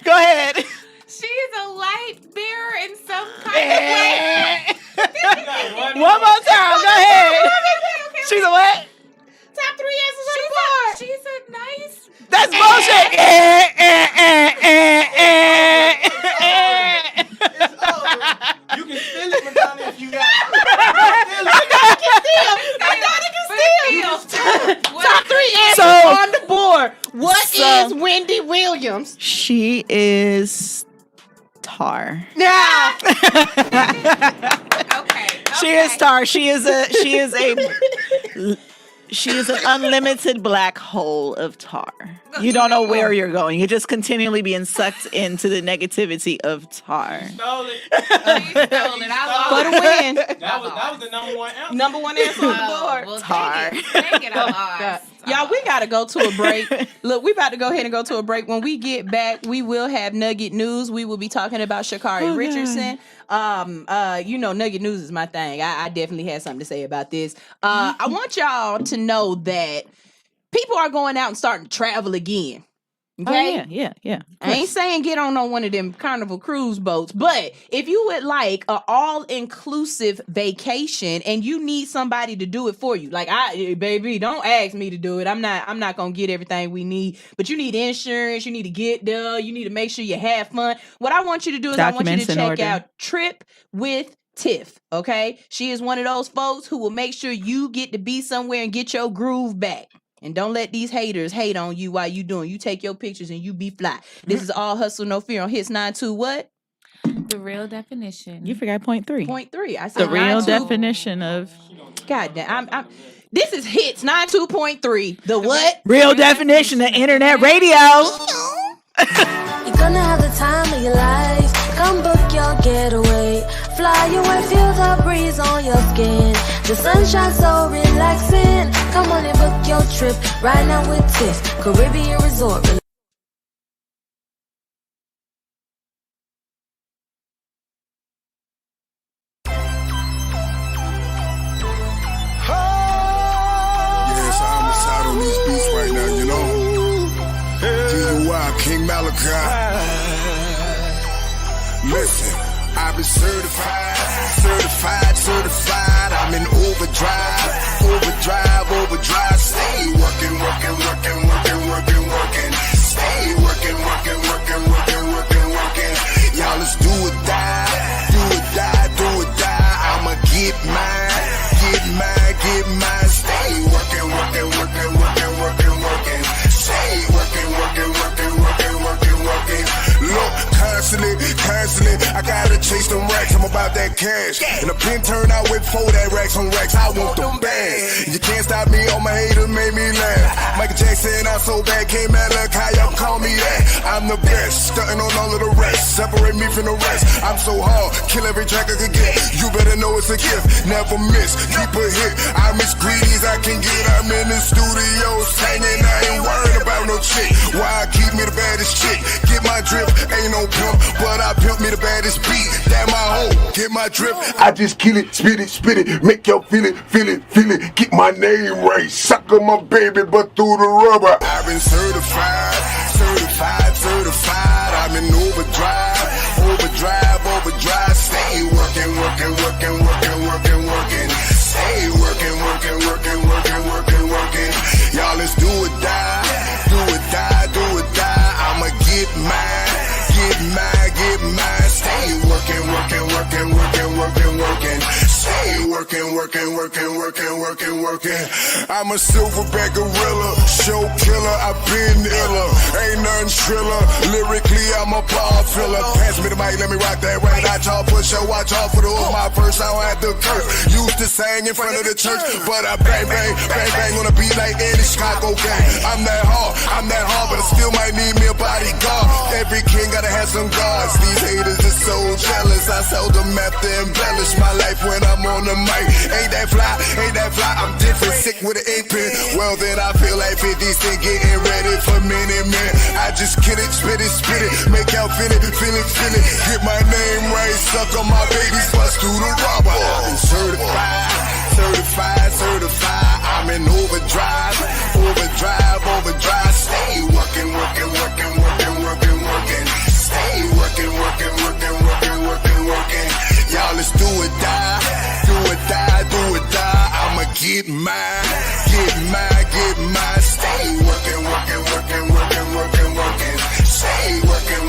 Go ahead. She's a light bearer in some kind of way. One more time. Go ahead. She's a what? Top 3 answers on the board. She's a nice. That's bullshit. You can steal it, Madonna, if you got it. Top 3 answers on the board. What is Wendy Williams? She is tar. Yeah. Okay. She is tar. She is an unlimited black hole of tar. You don't know where you're going. You're just continually being sucked into the negativity of tar. Stole it. For the win. That was the number one answer. Number one answer on the board. Well, Tar. Take it, I lost. Y'all, we gotta go to a break. Look, we about to go ahead and go to a break. When we get back, we will have Nugget News. We will be talking about Sha'Carri Richardson. Nugget News is my thing. I definitely had something to say about this. I want y'all to know that people are going out and starting to travel again. Okay? Oh, yeah. I ain't saying get on one of them Carnival cruise boats, but if you would like an all-inclusive vacation and you need somebody to do it for you, like baby, don't ask me to do it. I'm not gonna get everything we need, but you need insurance, you need to get there, you need to make sure you have fun. What I want you to do is I want you to check out Trip with Tiff, okay? She is one of those folks who will make sure you get to be somewhere and get your groove back. And don't let these haters hate on you while you doing. You take your pictures and you be fly. This is all hustle, no fear on Hits 92 what? The real definition. You forgot point 3. Point 3. I said The real 92. definition of God damn. This is Hits 92.3. The what? real definition of internet radio. You're gonna have the time of your life. Come book your getaway. Fly away, feel the breeze on your skin. The sunshine so relaxing. Come on and book your trip right now with Tiff, Caribbean Resort. Yes, I'm inside on these beats right now, you know. DUI, King Malachi. Listen, I've been certified. I'm in overdrive. Stay working. Stay working. Y'all, let's do or die. I'ma get mine. Stay working. Stay working. out that cash. And the pen turned out with 4 that racks on racks. I want them bags. You can't stop me, all my haters made me laugh. Michael Jackson, I'm so bad, came out, look how y'all call me that. I'm the best, stunting on all of the rest. Separate me from the rest. I'm so hard, kill every track I could get. You better know it's a gift, never miss, keep a hit. I'm as greedy as I can get. I'm in the studio singing, I ain't worried about no chick. Why I keep me the baddest chick? Get my drip, ain't no pimp, but I pimp me the baddest beat. That my hoe, get my drip. I just kill it, spit it, make y'all feel it, feel it, feel it. Get my name right, sucker my baby, but through the rubber. I've been certified, I'm in overdrive. Stay working. Stay working. Y'all, let's do or die. I'ma get mine. Stay working. Stay working. I'm a silverback gorilla, show killer. I've been iller, ain't nothing shriller. Lyrically, I'm a bar filler. Pass me the mic, let me rock that right. I talk for show, I talk for the hook. My first, I don't have to curse. Used to sing in front of the church, but I bang on a beat like any Chicago gang. I'm that hard, but I still might need me a bodyguard. Every king gotta have some guards. These haters are so jealous. I seldom have to embellish my life when I'm on the mic. Ain't that fly? I'm different, sick with an 8 pin. Well, then I feel like 50 Cent getting ready for Minute Man. I just kill it, spit it, make y'all feel it. Get my name right, suck on my babies, bust through the rubber. I'm certified. I'm in overdrive. Stay working. Stay working. Y'all, let's do or die. I'ma get mine. Stay working. Stay working.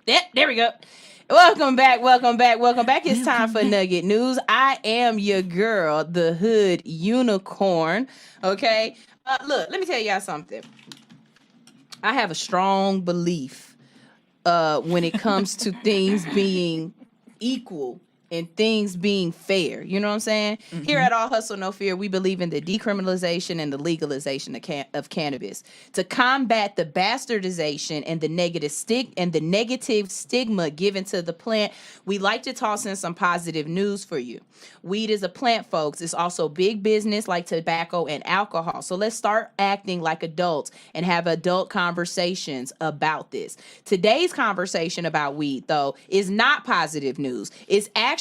Yeah. There we go. Welcome back. It's time for Nugget News. I am your girl, the Hood Unicorn. Okay. Look, let me tell y'all something. I have a strong belief when it comes to things being equal and things being fair. You know what I'm saying? Mm-hmm. Here at All Hustle No Fear, we believe in the decriminalization and the legalization of cannabis to combat the bastardization and the negative stigma given to the plant. We like to toss in some positive news for you. Weed is a plant, folks. It's also big business like tobacco and alcohol. So let's start acting like adults and have adult conversations about this. Today's conversation about weed, though, is not positive news. It's actually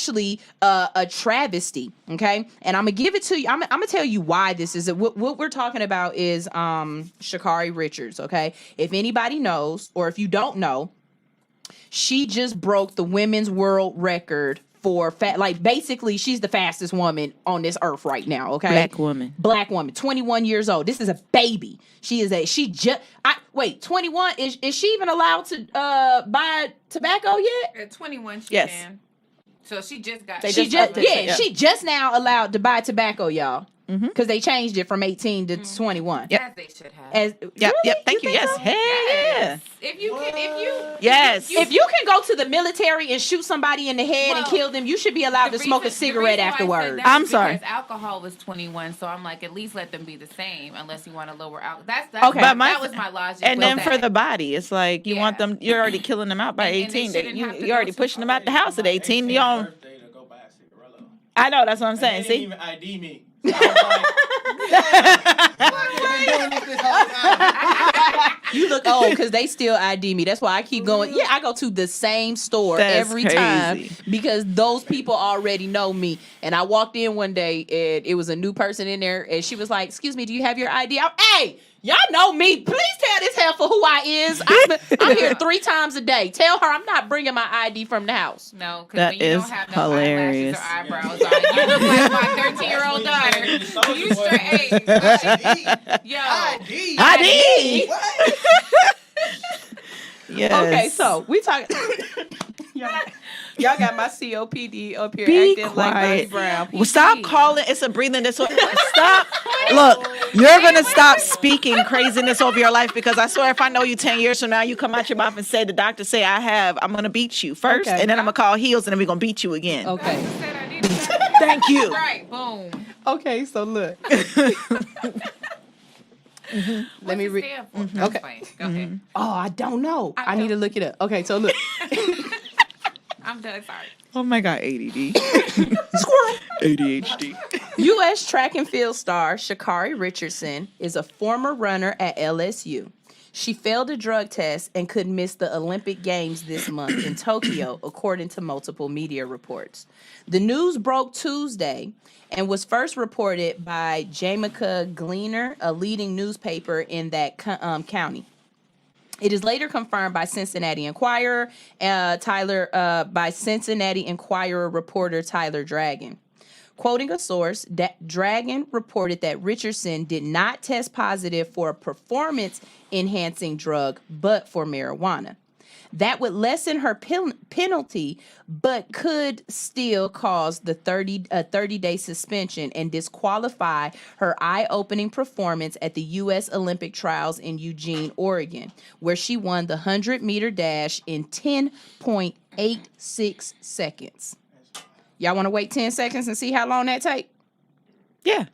a travesty, okay? And I'm gonna give it to you. I'm gonna tell you why this is. What we're talking about is Sha'Carri Richards, okay? If anybody knows, or if you don't know, she just broke the women's world record for basically she's the fastest woman on this earth right now, okay? Black woman, 21 years old. This is a baby. 21, is she even allowed to buy tobacco yet? At 21 she yes. can. So she just got she just now allowed to buy tobacco, y'all. Because they changed it from 18 to 21. Yep. As they should have. Yep. Thank you. Yes. So? Hey, yes. If you can go to the military and shoot somebody in the head and kill them, you should be allowed to smoke a cigarette afterwards. I'm sorry. Because alcohol was 21, so I'm like, at least let them be the same, unless you want to lower alcohol. That's okay. That was my logic. And then for the body, it's like you want them. You're already killing them out by 18. You're already pushing them out the house at 18. You don't. I know. That's what I'm saying. See. Even ID me. You look old because they still ID me. That's why I keep going. Yeah, I go to the same store every time because those people already know me. And I walked in one day and it was a new person in there, and she was like, "Excuse me, do you have your ID?" Hey, y'all know me. Please tell this heifer who I is. I'm here 3 times a day. Tell her I'm not bringing my ID from the house. No, because That when you is don't have no hilarious. eyelashes or eyebrows on, you look like my 13-year-old daughter. You straight, yo, ID. Yes. Okay, so we talking. Y'all got my COPD up here Be acting like Bobby quiet. Brown. Well, stop calling. It's a breathing disorder. Stop. Look, you're going to stop speaking craziness over your life because I swear if I know you 10 years from now, you come out your mouth and say, the doctor say I'm going to beat you first, and then I'm going to call heels, and then we're going to beat you again. Okay. Thank you. Right, boom. Okay, so look. Let me read. Okay. Go ahead. Oh, I don't know. I need to look it up. Okay, so look. I'm done. Sorry. Oh my God, ADD. ADHD. U.S. track and field star Sha'Carri Richardson is a former runner at LSU. She failed a drug test and could miss the Olympic Games this month in Tokyo, according to multiple media reports. The news broke Tuesday and was first reported by Jamaica Gleaner, a leading newspaper in that county. It is later confirmed by Cincinnati Enquirer, by Cincinnati Enquirer reporter Tyler Dragon. Quoting a source, Dragon reported that Richardson did not test positive for a performance-enhancing drug, but for marijuana. That would lessen her penalty, but could still cause the 30-day suspension and disqualify her eye-opening performance at the U.S. Olympic trials in Eugene, Oregon, where she won the 100-meter dash in 10.86 seconds. Y'all want to wait 10 seconds and see how long that take? Yeah.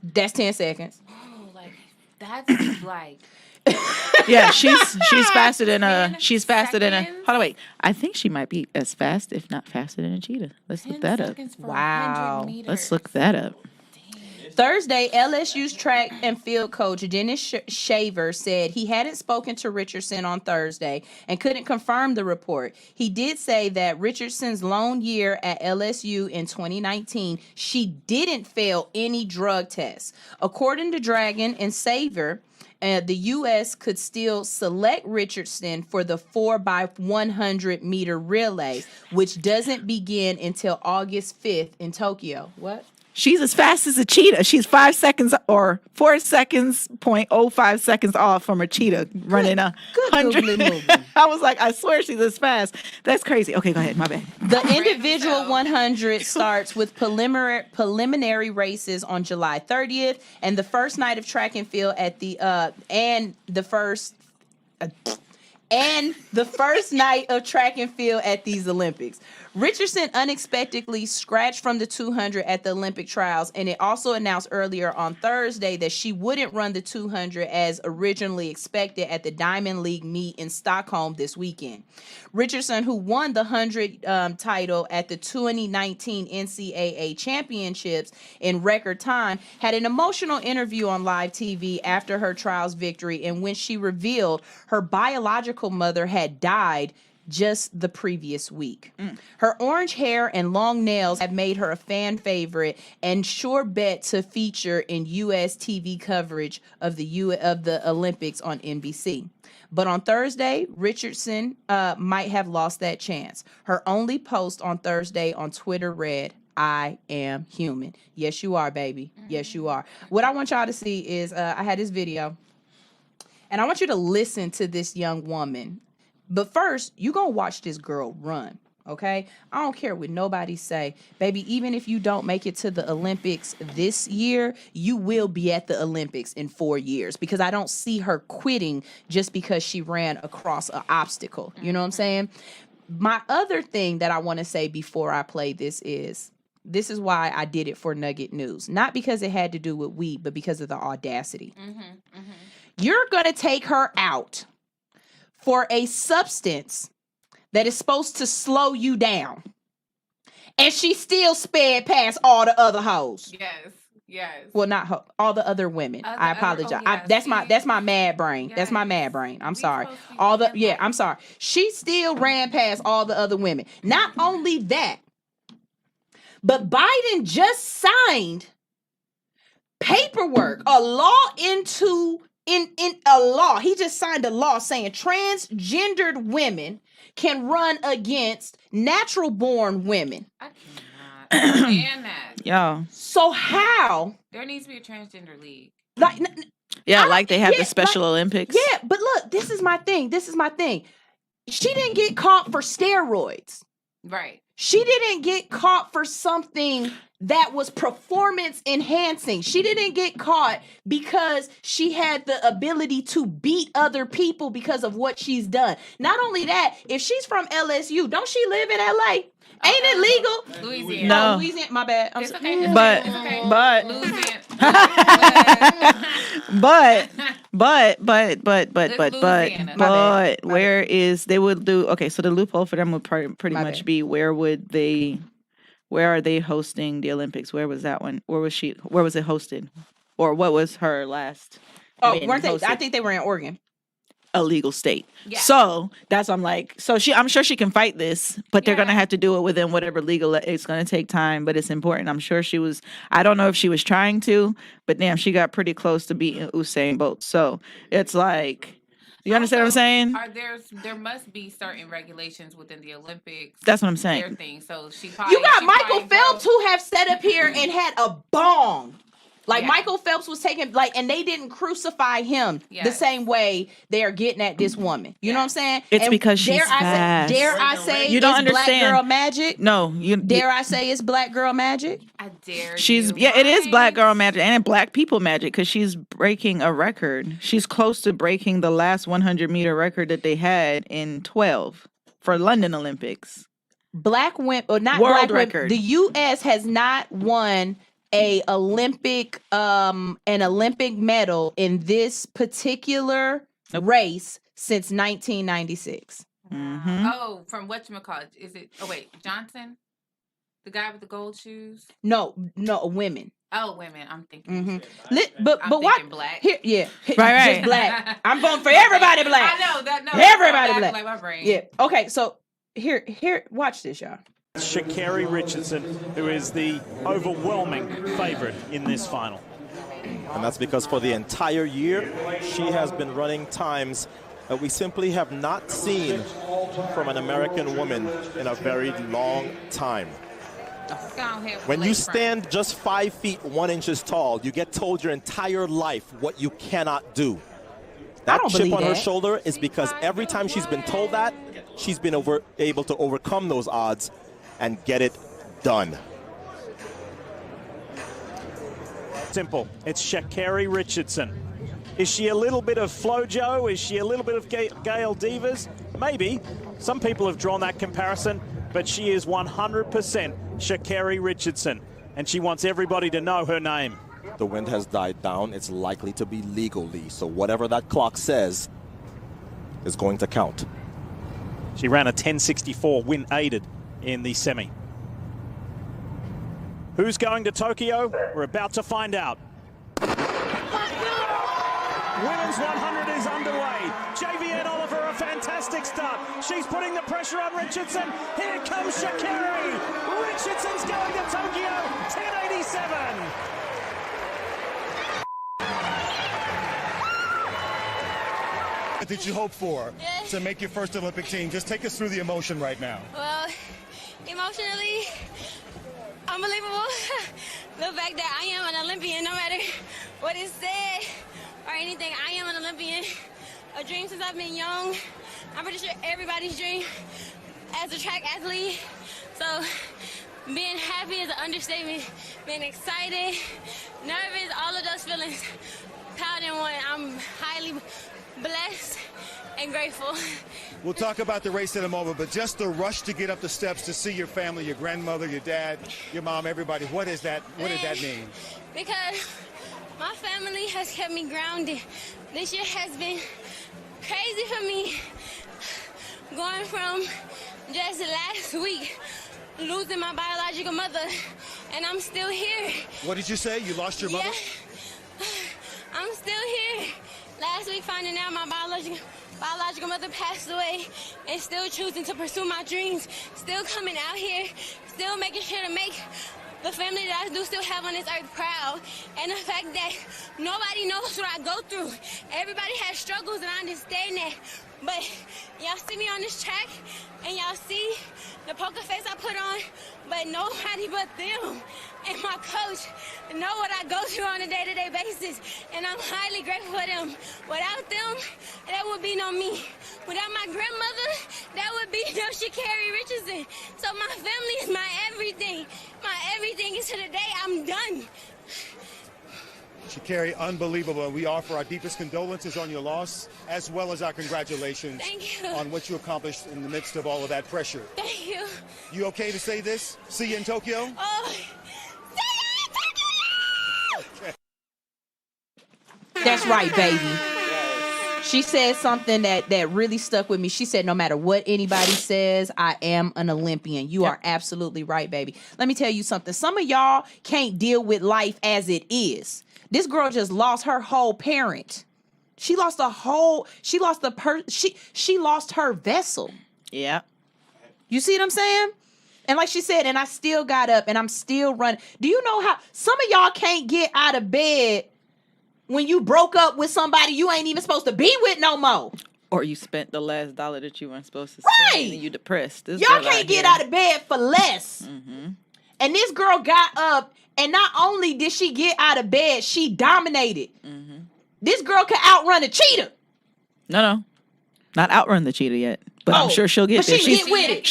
That's 10 seconds. Oh, that's like... Yeah, she's faster than hold on, wait. I think she might be as fast, if not faster than a cheetah. Let's look that up. Wow. Let's look that up. Thursday, LSU's track and field coach Dennis Shaver said he hadn't spoken to Richardson on Thursday and couldn't confirm the report. He did say that Richardson's lone year at LSU in 2019, she didn't fail any drug tests. According to Dragon and Shaver, the U.S. could still select Richardson for the 4x100 meter relay, which doesn't begin until August 5th in Tokyo. What? She's as fast as a cheetah. She's 5 seconds or 4 seconds, 0.05 seconds off from a cheetah running a 100. I was like, I swear she's as fast. That's crazy. Okay, go ahead. My bad. The individual 100 starts with preliminary races on July 30th, and the first night of track and field at the first night of track and field at these Olympics. Richardson unexpectedly scratched from the 200 at the Olympic trials, and it also announced earlier on Thursday that she wouldn't run the 200 as originally expected at the Diamond League meet in Stockholm this weekend. Richardson, who won the 100 title at the 2019 NCAA championships in record time, had an emotional interview on live TV after her trials victory, and when she revealed her biological mother had died just the previous week. Her orange hair and long nails have made her a fan favorite and sure bet to feature in U.S. TV coverage of the Olympics on NBC. But on Thursday, Richardson might have lost that chance. Her only post on Thursday on Twitter read, "I am human." Yes, you are, baby. Yes, you are. What I want y'all to see is I had this video, and I want you to listen to this young woman. But first, you're going to watch this girl run, okay? I don't care what nobody say. Baby, even if you don't make it to the Olympics this year, you will be at the Olympics in 4 years because I don't see her quitting just because she ran across an obstacle. You know what I'm saying? My other thing that I want to say before I play this is why I did it for Nugget News. Not because it had to do with weed, but because of the audacity. You're going to take her out for a substance that is supposed to slow you down. And she still sped past all the other hoes. Yes. Yes. Well, not all the other women. I apologize. That's my mad brain. That's my mad brain. I'm sorry. I'm sorry. She still ran past all the other women. Not only that, but Biden just signed paperwork, a law in a law. He just signed a law saying transgendered women can run against natural born women. I cannot understand that. Yo. So how? There needs to be a transgender league. Like they have the Special Olympics. Yeah, but look, this is my thing. She didn't get caught for steroids. Right. She didn't get caught for something that was performance enhancing. She didn't get caught because she had the ability to beat other people because of what she's done. Not only that, if she's from LSU, don't she live in LA? Ain't it legal? Louisiana. No. Louisiana. My bad. It's okay. But Louisiana. but where is they would do? Okay, so the loophole for them would pretty much be where are they hosting the Olympics? Where was that one? Where was it hosted? Or what was her last? Weren't they? I think they were in Oregon. A legal state. Yeah. So that's I'm sure she can fight this, but they're gonna have to do it within whatever legal. It's gonna take time, but it's important. I'm sure she was. I don't know if she was trying to, but damn, she got pretty close to beating Usain Bolt. So it's like, you understand what I'm saying? There must be certain regulations within the Olympics. That's what I'm saying. Their thing. So You got Michael Phelps who have sat up here and had a bong. Like Michael Phelps was taking and they didn't crucify him the same way they are getting at this woman. You know what I'm saying? It's because she's fast. Dare I say you don't it's understand. Black girl magic? No, Dare I say it's black girl magic? I dare. It is black girl magic and black people magic because she's breaking a record. She's close to breaking the last 100-meter record that they had in 12 for London Olympics. Black women, or not world black record. Women, the U.S. has not won an Olympic medal in this particular race since 1996. Mm-hmm. Oh, from whatchamacallit? Is it? Oh wait, Johnson, the guy with the gold shoes. No, women. Oh, women. I'm thinking. But what? Black. Here, right. Just black. I'm voting for everybody black. I know that. No, everybody black. Like my brain. Yeah. Okay. So here. Watch this, y'all. Sha'Carri Richardson, who is the overwhelming favorite in this final. And that's because for the entire year, she has been running times that we simply have not seen from an American woman in a very long time. When you stand just 5 feet 1 inches tall, you get told your entire life what you cannot do. That chip on her shoulder is because every time she's been told that, she's been able to overcome those odds and get it done. Simple. It's Sha'Carri Richardson. Is she a little bit of FloJo? Is she a little bit of Gail Divas? Maybe. Some people have drawn that comparison, but she is 100% Sha'Carri Richardson, and she wants everybody to know her name. The wind has died down. It's likely to be legally, so whatever that clock says is going to count. She ran a 10.64, wind aided in the semi. Who's going to Tokyo? We're about to find out. Women's 100 is underway. JVN Oliver, a fantastic start. She's putting the pressure on Richardson. Here comes Sha'Carri. Richardson's going to Tokyo, 10.87. What did you hope for to make your first Olympic team? Just take us through the emotion right now. Well, emotionally, unbelievable. The fact that I am an Olympian, no matter what is said or anything, I am an Olympian. A dream since I've been young. I'm pretty sure everybody's dream as a track athlete. So being happy is an understatement. Being excited, nervous, all of those feelings piled in one. I'm highly blessed and grateful. We'll talk about the race in a moment, but just the rush to get up the steps to see your family, your grandmother, your dad, your mom, everybody, what did that mean? Because my family has kept me grounded. This year has been crazy for me. Going from just last week, losing my biological mother, and I'm still here. What did you say? You lost your mother? Yeah. I'm still here. Last week, finding out my biological mother passed away, and still choosing to pursue my dreams, still coming out here, still making sure to make the family that I do still have on this earth proud. And the fact that nobody knows what I go through. Everybody has struggles, and I understand that. But y'all see me on this track, and y'all see the poker face I put on, but nobody but them and my coach know what I go through on a day-to-day basis, and I'm highly grateful for them. Without them, there would be no me. Without my grandmother, there would be no Sha'Carri Richardson. So my family is my everything. My everything is to the day I'm done. Sha'Carri, unbelievable. And we offer our deepest condolences on your loss, as well as our congratulations Thank you. on what you accomplished in the midst of all of that pressure. Thank you. You okay to say this? See you in Tokyo? Oh, That's right, baby. She said something that really stuck with me. She said, no matter what anybody says, I am an Olympian. You are absolutely right, baby. Let me tell you something. Some of y'all can't deal with life as it is. This girl just lost her whole parent. She lost she lost her vessel. Yeah. You see what I'm saying? And like she said, and I still got up and I'm still running. Do you know how some of y'all can't get out of bed when you broke up with somebody you ain't even supposed to be with no more? Or you spent the last dollar that you weren't supposed to spend, and you depressed. This Y'all girl can't get out of bed for less. Mm-hmm. And this girl got up, and not only did she get out of bed, she dominated. Mm-hmm. This girl could outrun a cheetah. No. Not outrun the cheetah yet. But I'm sure she'll get but there. she get with it.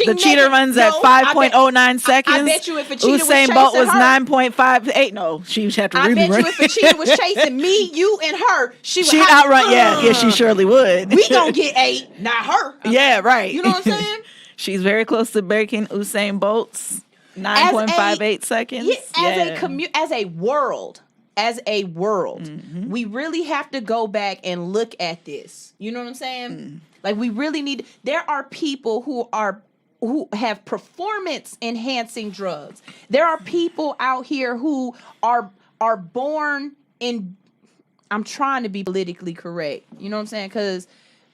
The cheetah runs at 5.09 seconds. I bet you if a cheetah was Usain chasing Bolt was her, 9.58. No, she had to I really bet run. you if a cheetah was chasing me, you, and her, she'd outrun. Yeah, she surely would. We gonna get 8, not her. Yeah, right. You know what I'm saying? She's very close to breaking Usain Bolt's 9.58 seconds. As a world, we really have to go back and look at this. You know what I'm saying? Like we really need. There are people who have performance enhancing drugs. There are people out here who are born in. I'm trying to be politically correct. You know what I'm saying? Because,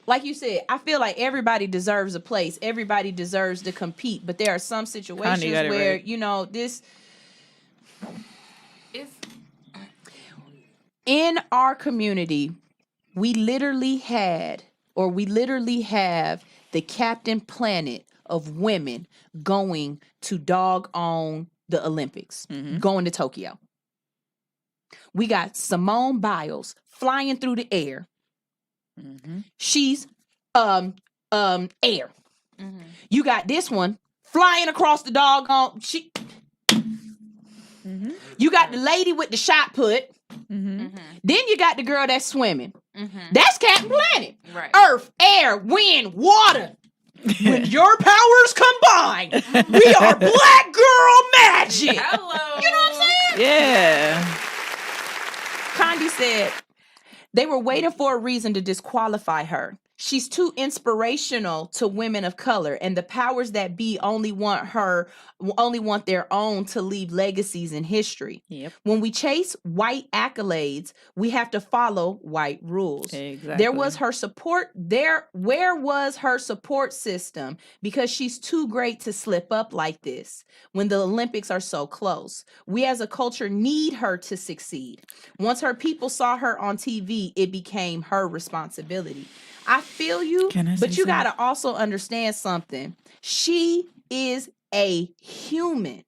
like you said, I feel like everybody deserves a place. Everybody deserves to compete. But there are some situations where this. In our community, we literally have the Captain Planet of women going to doggone the Olympics, going to Tokyo. We got Simone Biles flying through the air. She's air. You got this one flying across the doggone. You got the lady with the shot put. Then you got the girl that's swimming. That's Captain Planet. Right. Earth, air, wind, water. When your powers combine, we are Black Girl Magic. Hello. You know what I'm saying? Yeah. Condi said they were waiting for a reason to disqualify her. She's too inspirational to women of color, and the powers that be only want their own to leave legacies in history. Yep. When we chase white accolades, we have to follow white rules. Exactly. Where was her support system? Because she's too great to slip up like this when the Olympics are so close. We as a culture need her to succeed. Once her people saw her on TV, it became her responsibility. I feel you, but you got to also understand something. She is a human.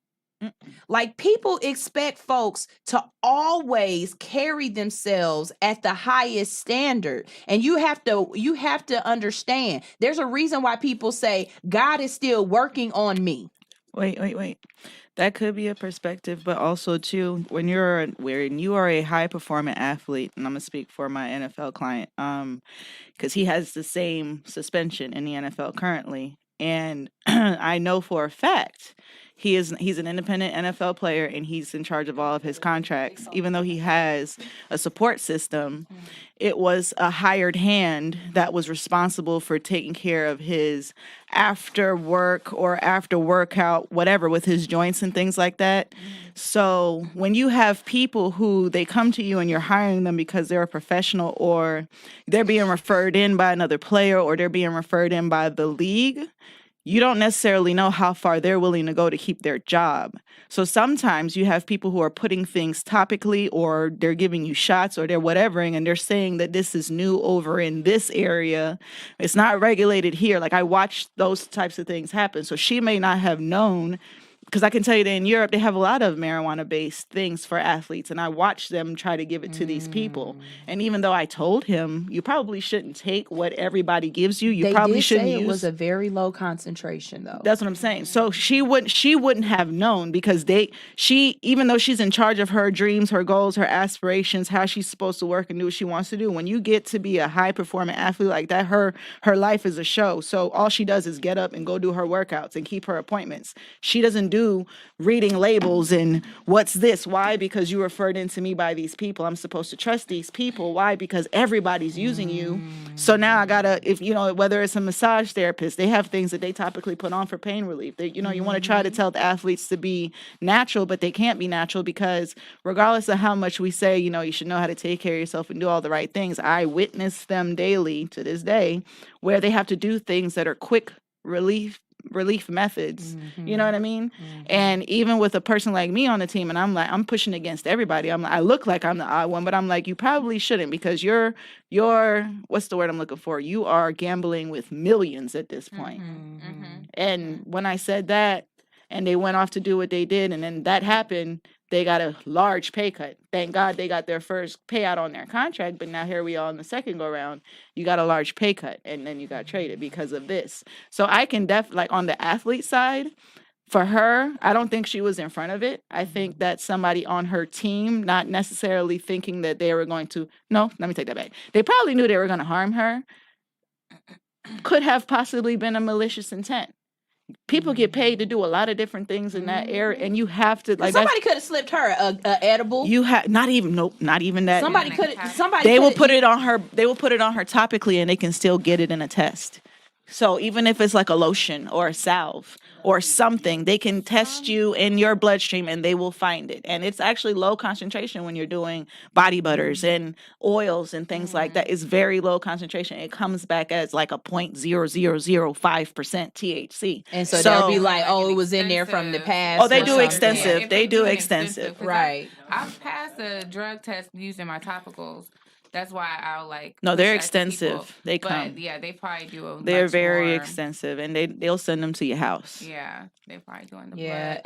Like, people expect folks to always carry themselves at the highest standard. And you have to understand, there's a reason why people say God is still working on me. Wait. That could be a perspective, but also too, when you are a high performing athlete, and I'm gonna speak for my NFL client, because he has the same suspension in the NFL currently, and I know for a fact he's an independent NFL player and he's in charge of all of his contracts. Even though he has a support system, it was a hired hand that was responsible for taking care of his after work or after workout, whatever, with his joints and things like that. So when you have people who they come to you and you're hiring them because they're a professional or they're being referred in by another player or they're being referred in by the league, you don't necessarily know how far they're willing to go to keep their job. So sometimes you have people who are putting things topically or they're giving you shots or they're whatevering and they're saying that this is new over in this area. It's not regulated here. Like I watched those types of things happen. So she may not have known, because I can tell you that in Europe, they have a lot of marijuana-based things for athletes, and I watched them try to give it to these people. And even though I told him, you probably shouldn't take what everybody gives you. You probably shouldn't use. It was a very low concentration, though. That's what I'm saying. So she wouldn't have known because even though she's in charge of her dreams, her goals, her aspirations, how she's supposed to work and do what she wants to do. When you get to be a high-performing athlete like that, her life is a show. So all she does is get up and go do her workouts and keep her appointments. She doesn't do reading labels and what's this? Why? Because you referred into me by these people. I'm supposed to trust these people. Why? Because everybody's using you. So now I gotta, whether it's a massage therapist, they have things that they topically put on for pain relief. They, you want to try to tell the athletes to be natural, but they can't be natural because regardless of how much we say, you should know how to take care of yourself and do all the right things, I witness them daily to this day where they have to do things that are quick relief methods. You know what I mean? And even with a person like me on the team, and I'm pushing against everybody. I look like I'm the odd one, but I'm like, you probably shouldn't because you're what's the word I'm looking for? You are gambling with millions at this point. And when I said that, and they went off to do what they did, and then that happened, they got a large pay cut. Thank God they got their first payout on their contract, but now here we are in the second go round. You got a large pay cut, and then you got traded because of this. So I can like on the athlete side, for her, I don't think she was in front of it. I think that somebody on her team, not necessarily thinking that they were going to, no, let me take that back. They probably knew they were going to harm her, could have possibly been a malicious intent. People get paid to do a lot of different things in that area, and you have to like. Somebody could have slipped her a edible. You have not even that. Somebody could. They will put it on her. They will put it on her topically, and they can still get it in a test. So even if it's like a lotion or a salve or something, they can test you in your bloodstream and they will find it. And it's actually low concentration when you're doing body butters and oils and things like that. It's very low concentration. It comes back as like a 0.0005% THC. And so they'll be like, oh, it was in there from the past. Oh, they do extensive. Yeah, they do extensive. Right. I've passed a drug test using my topicals. That's why I'll like. No, they're extensive. They come. But yeah, they probably do. They're very extensive, and they'll send them to your house. Yeah, they're probably doing the blood. Yeah,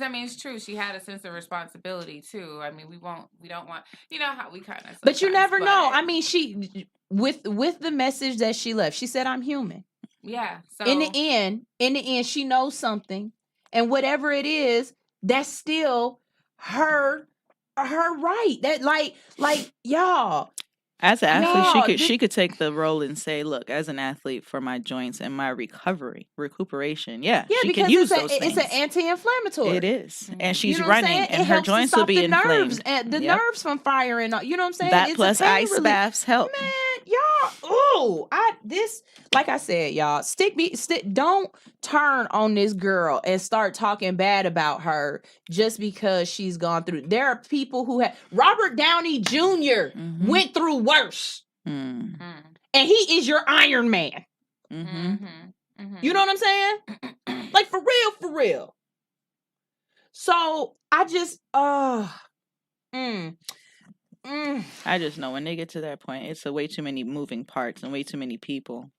I mean, it's true. She had a sense of responsibility too. I mean, we don't want. You know how we kind of. But you never know. I mean, she with the message that she left, she said, "I'm human." Yeah. So in the end, she knows something, and whatever it is, that's still her right. That like y'all. As an athlete, she could take the role and say, "Look, as an athlete, for my joints and my recuperation, she can use those things. It's an anti-inflammatory. It is, and she's running, and her joints will be inflamed. The nerves from firing. You know what I'm saying? That plus ice baths help. Man, y'all. Like I said, y'all, don't turn on this girl and start talking bad about her just because she's gone through. There are people who have. Robert Downey Jr. went through worse, and he is your Iron Man. You know what I'm saying? Like for real. So I just, I just know when they get to that point, it's way too many moving parts and way too many people.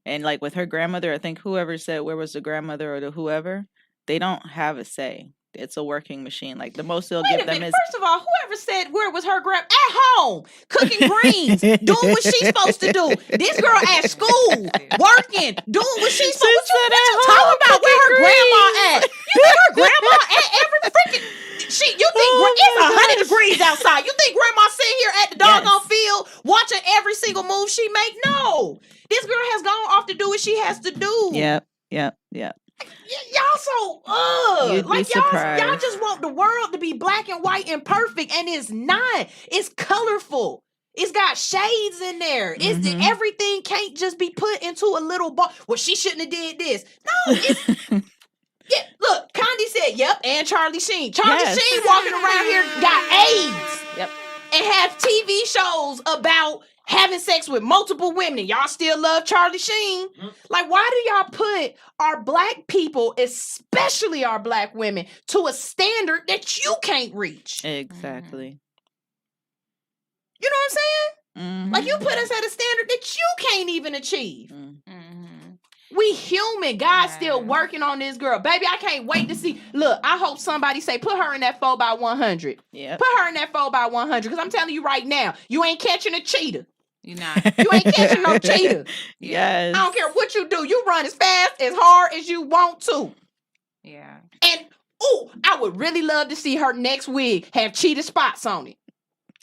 And like with her grandmother, I think whoever said where was the grandmother or the whoever, they don't have a say. It's a working machine. Like the most they'll give them is. First of all, whoever said where was her grandma at home cooking greens, doing what she's supposed to do. This girl at school working, doing what she's supposed to do. What you talking about? Where her grandma at? You think her grandma at every freaking? You think it's 100 degrees outside? You think grandma sitting here at the doggone field watching every single move she make? No, this girl has gone off to do what she has to do. Yep. be Like surprised. y'all just want the world to be black and white and perfect, and it's not. It's colorful. It's got shades in there. It's everything can't just be put into a little ball. Well, she shouldn't have did this. No, it's yeah. Look, Condi said, "Yep," and Charlie Sheen. Charlie Sheen walking around here got AIDS. Yep. And have TV shows about having sex with multiple women. Y'all still love Charlie Sheen. Like, why do y'all put our black people, especially our black women, to a standard that you can't reach? Exactly. You know what I'm saying? Like, you put us at a standard that you can't even achieve. We human. God's still working on this girl. Baby, I can't wait to see. Look, I hope somebody say, put her in that 4x100. Yeah. Put her in that 4x100. Because I'm telling you right now, you ain't catching a cheetah. You're not. You ain't catching no cheetah. Yes. I don't care what you do. You run as fast, as hard as you want to. Yeah. And, I would really love to see her next wig have cheetah spots on it.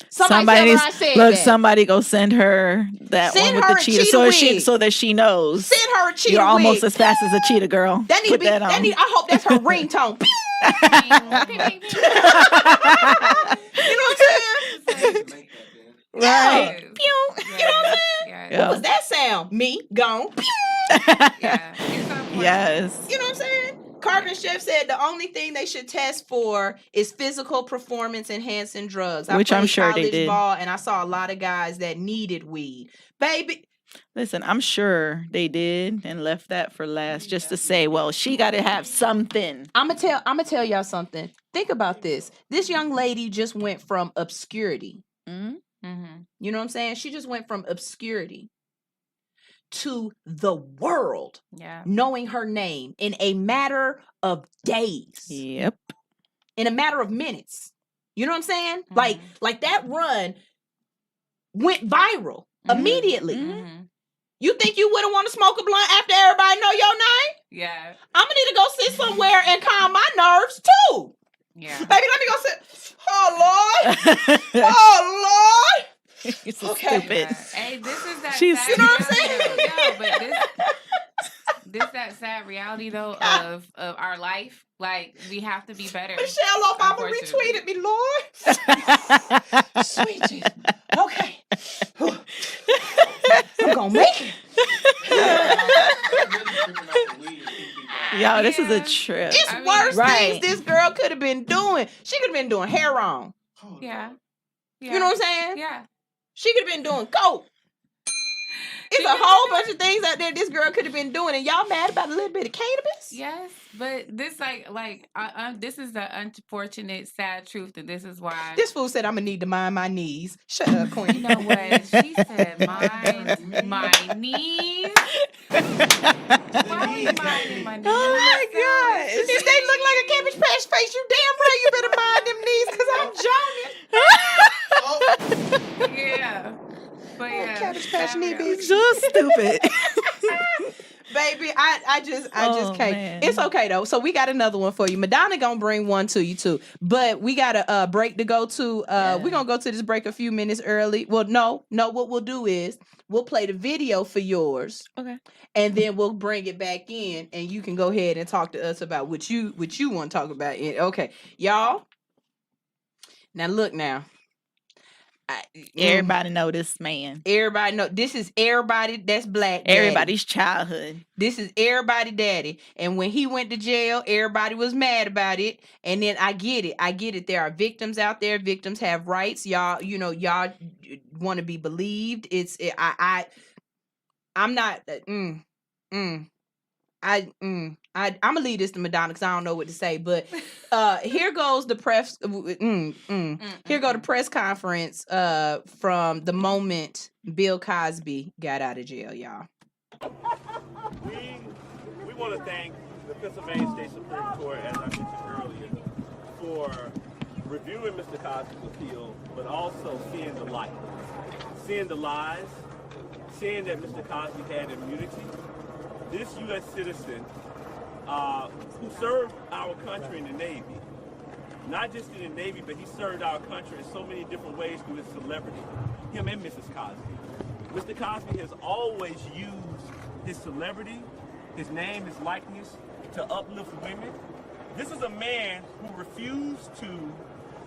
Somebody tell her I said look, that. somebody go send her that Send one with her the a cheetah, cheetah so that she knows. Send her a cheetah You're almost wig. as fast as a cheetah, girl. That need Put to be, that on. I hope that's her ringtone. You know what I'm saying? Right. Pew. You know what I'm saying? What was that sound? Me gone. Pew. Yes. You know what I'm saying? Carter and Chef said the only thing they should test for is physical performance enhancing drugs. I Which I'm played sure they college did. ball, and I saw a lot of guys that needed weed. Baby, Listen, I'm sure they did and left that for last just to say, well, she got to have something. I'm gonna tell y'all something. Think about this. This young lady just went from obscurity. You know what I'm saying? She just went from obscurity to the world knowing her name in a matter of days. Yep. In a matter of minutes. You know what I'm saying? Like that run went viral immediately. You think you wouldn't want to smoke a blunt after everybody know your name? Yeah. I'm gonna need to go sit somewhere and calm my nerves too. Yeah. Baby, let me go sit. Oh Lord. Oh Lord. You're so stupid. Hey, this is that She's- sad You know what I'm reality, saying? though. No, but this that sad reality though of our life. Like, we have to be better. Michelle Obama unfortunately. retweeted me, Lord. Sweet Jesus. Okay. I'm gonna make it. Yo, this is a trip. It's worse things this girl could have been doing. She could have been doing hair on. Yeah. You know what I'm saying? Yeah. She could have been doing coke. It's a whole bunch of things out there this girl could have been doing, and y'all mad about a little bit of cannabis? Yes, but this this is the unfortunate, sad truth, and this is why. This fool said I'm gonna need to mind my knees. Shut up, Queen. You know what? She said, mind my knees. Why are you minding my knees? Oh my God. If they look like a Cabbage Patch face, you damn right you better mind them knees, because I'm joning. Yeah. But yeah. Cabbage Patch knee bitch. So stupid. Baby, I just can't. Man. It's okay though. So we got another one for you. Madonna gonna bring one to you too. But we got a break to go to. We're gonna go to this break a few minutes early. Well, no. What we'll do is we'll play the video for yours. Okay. And then we'll bring it back in, and you can go ahead and talk to us about what you want to talk about. Okay, y'all. Now look now. Everybody know this man. Everybody know this is everybody that's black. Everybody's childhood. This is everybody daddy. And when he went to jail, everybody was mad about it. And then I get it. There are victims out there. Victims have rights. Y'all want to be believed. I'm not. I'm gonna leave this to Madonna because I don't know what to say. But here goes the press. Here go the press conference from the moment Bill Cosby got out of jail, y'all. We want to thank the Pennsylvania State Supreme Court, as I mentioned earlier, for reviewing Mr. Cosby's appeal, but also seeing the light, seeing the lies, seeing that Mr. Cosby had immunity. This U.S. citizen who served our country in the Navy, not just in the Navy, but he served our country in so many different ways through his celebrity, him and Mrs. Cosby. Mr. Cosby has always used his celebrity, his name, his likeness, to uplift women, This is a man who refused to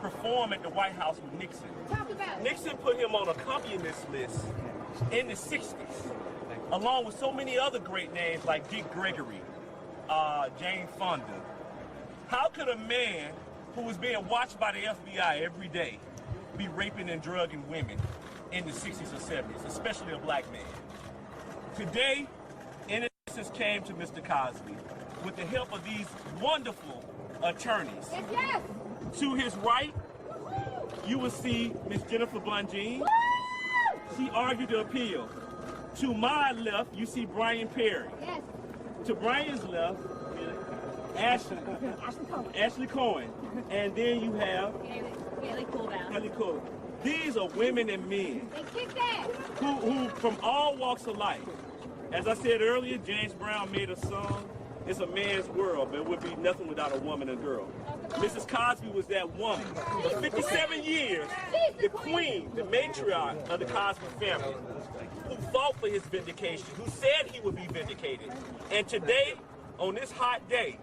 perform at the White House with Nixon. Talk about it. Nixon put him on accompanist list in the 60s, along with so many other great names like Dick Gregory, Jane Fonda. How could a man who was being watched by the FBI every day be raping and drugging women in the 60s or 70s, especially a black man? Today, innocence came to Mr. Cosby with the help of these wonderful attorneys. Yes. To his right, you will see Miss Jennifer Bungine. She argued the appeal. To my left, you see Brian Perry. Yes. To Brian's left, Ashley Cohen. And then you have Haley Cooldown. Haley Cooldown. These are women and men They kicked ass. who from all walks of life. As I said earlier, James Brown made a song, it's a man's world, but it would be nothing without a woman and girl. Mrs. Cosby was that woman. For 57 years, the queen, the matriarch of the Cosby family, who fought for his vindication, who said he would be vindicated. And today, on this hot day,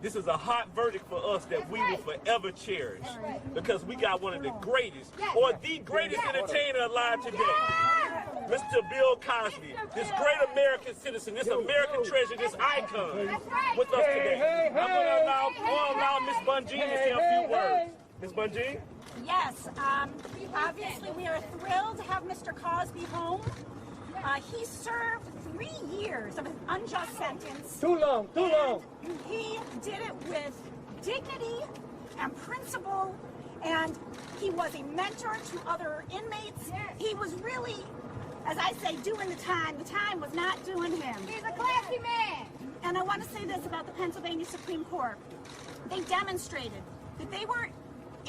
this is a hot verdict for us that we will forever cherish, because we got one of the greatest, or the greatest entertainer alive today. Mr. Bill Cosby, this great American citizen, this American treasure, this icon, with us today. I'm going to allow Ms. Bungine to say a few words. Ms. Bungine? Yes, obviously we are thrilled to have Mr. Cosby home. He served 3 years of an unjust sentence. Too long, too long. He did it with dignity and principle, and he was a mentor to other inmates. He was really, as I say, doing the time. The time was not doing him. He's a classy man. And I want to say this about the Pennsylvania Supreme Court. They demonstrated that they were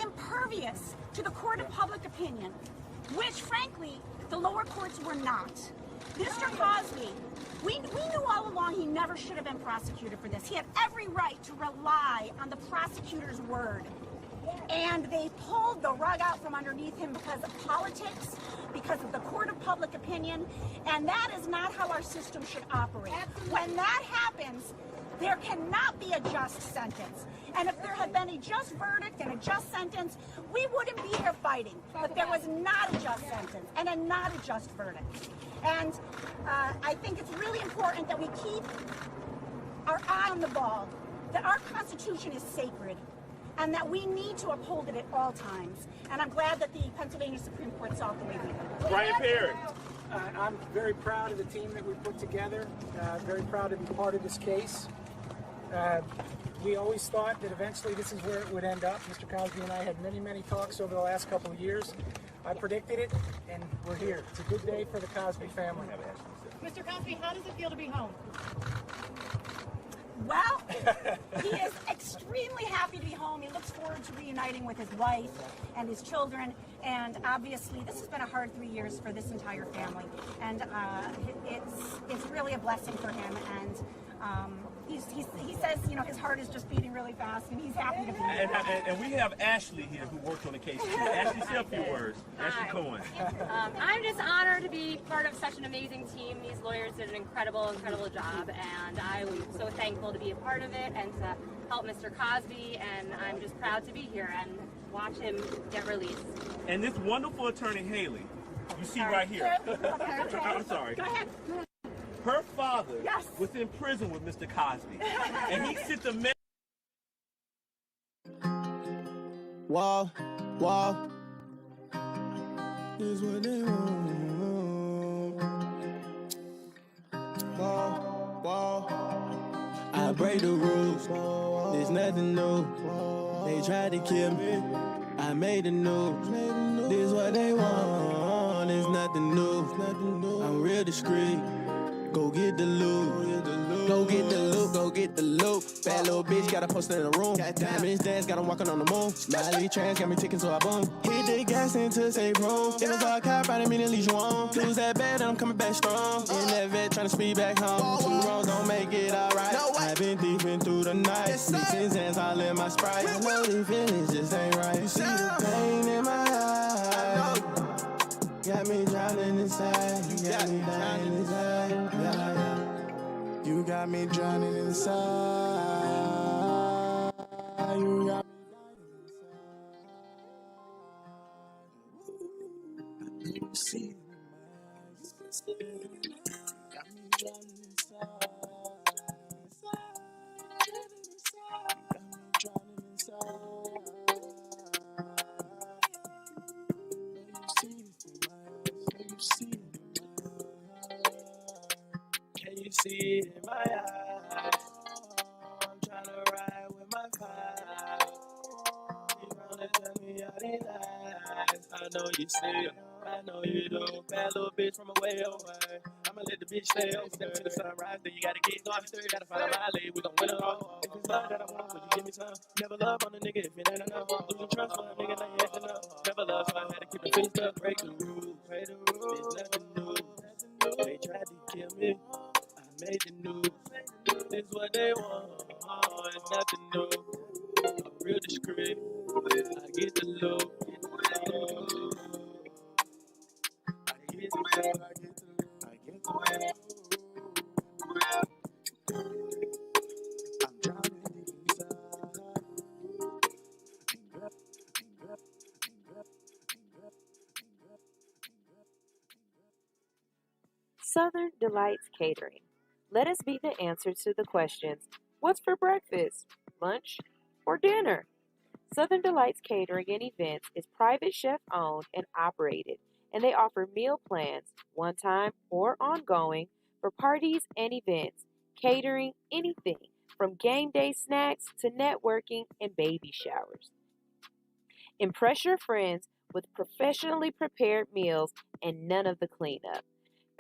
impervious to the court of public opinion, which, frankly, the lower courts were not. Mr. Cosby, we knew all along he never should have been prosecuted for this. He had every right to rely on the prosecutor's word. And they pulled the rug out from underneath him because of politics, because of the court of public opinion, and that is not how our system should operate. When that happens, there cannot be a just sentence. And if there had been a just verdict and a just sentence, we wouldn't be here fighting. But there was not a just sentence and not a just verdict. And I think it's really important that we keep our eye on the ball, that our Constitution is sacred, and that we need to uphold it at all times. And I'm glad that the Pennsylvania Supreme Court saw it the way we did. Brian Perry. I'm very proud of the team that we put together, very proud to be part of this case. We always thought that eventually this is where it would end up. Mr. Cosby and I had many, many talks over the last couple of years. I predicted it, and we're here. It's a good day for the Cosby family. Mr. Cosby, how does it feel to be home? Well, he is extremely happy to be home. He looks forward to reuniting with his wife and his children. And obviously, this has been a hard 3 years for this entire family. And it's really a blessing for him. And he says, you know, his heart is just beating really fast, and he's happy to be here. And we have Ashley here who worked on the case too. Ashley, say a few words. Ashley Cohen. I'm just honored to be part of such an amazing team. These lawyers did an incredible job, and I'm so thankful to be a part of it and to help Mr. Cosby, and I'm just proud to be here and watch him get released. And this wonderful attorney, Haley, you see right here. I'm sorry. Go ahead. Her father was in prison with Mr. Cosby, and he sent the message. Wall, is what they want. Wall, I break the rules. There's nothing new. They tried to kill me. I made the news. This what they want. There's nothing new. I'm real discreet. Go get the loot. Go get the loot, go get the loot. Bad little bitch, got a poster in the room. Diamonds dance, got 'em walking on the moon. Smiley trans, got me ticking, so I boom. Hit the gas into say room. It was all cop, I didn't mean to leave you on. Lose that bad, and I'm coming back strong. In that vet, trying to speed back home. 2 wrongs don't make it alright. I've been deeping through the night. Mixing Zans all in my Sprite. I know these feelings just ain't right. You see the pain in my eyes. Got me drowning inside. You got me dying inside. Yeah. You got me drowning inside. you see it in my eyes? You can see it in my eyes. Got me drowning inside. Got me drowning inside. Can you see it in my eyes? I'm trying to ride with my vibe. You wanna tell me all these lies? I know you see it. I know you do. Bad little bitch from away away. I'ma let the bitch stay over. Step to the sunrise, then you gotta get going. Gotta find a ride, we gon' win it all. If it's love that I want, would you give me some? Never love on a nigga if it ain't enough. Losing trust for a nigga, now you acting up. Never love, so I had to keep the feelings up. Break the rules, break the rules. There's nothing new. They tried to kill me. I made the news. This what they want. It's nothing new. I'm real discreet. I get the loot. Southern Delights Catering. Let us be the answer to the questions, what's for breakfast, lunch, or dinner? Southern Delights Catering and Events is private chef owned and operated, and they offer meal plans, one time or ongoing, for parties and events, catering anything from game day snacks to networking and baby showers. Impress your friends with professionally prepared meals and none of the cleanup.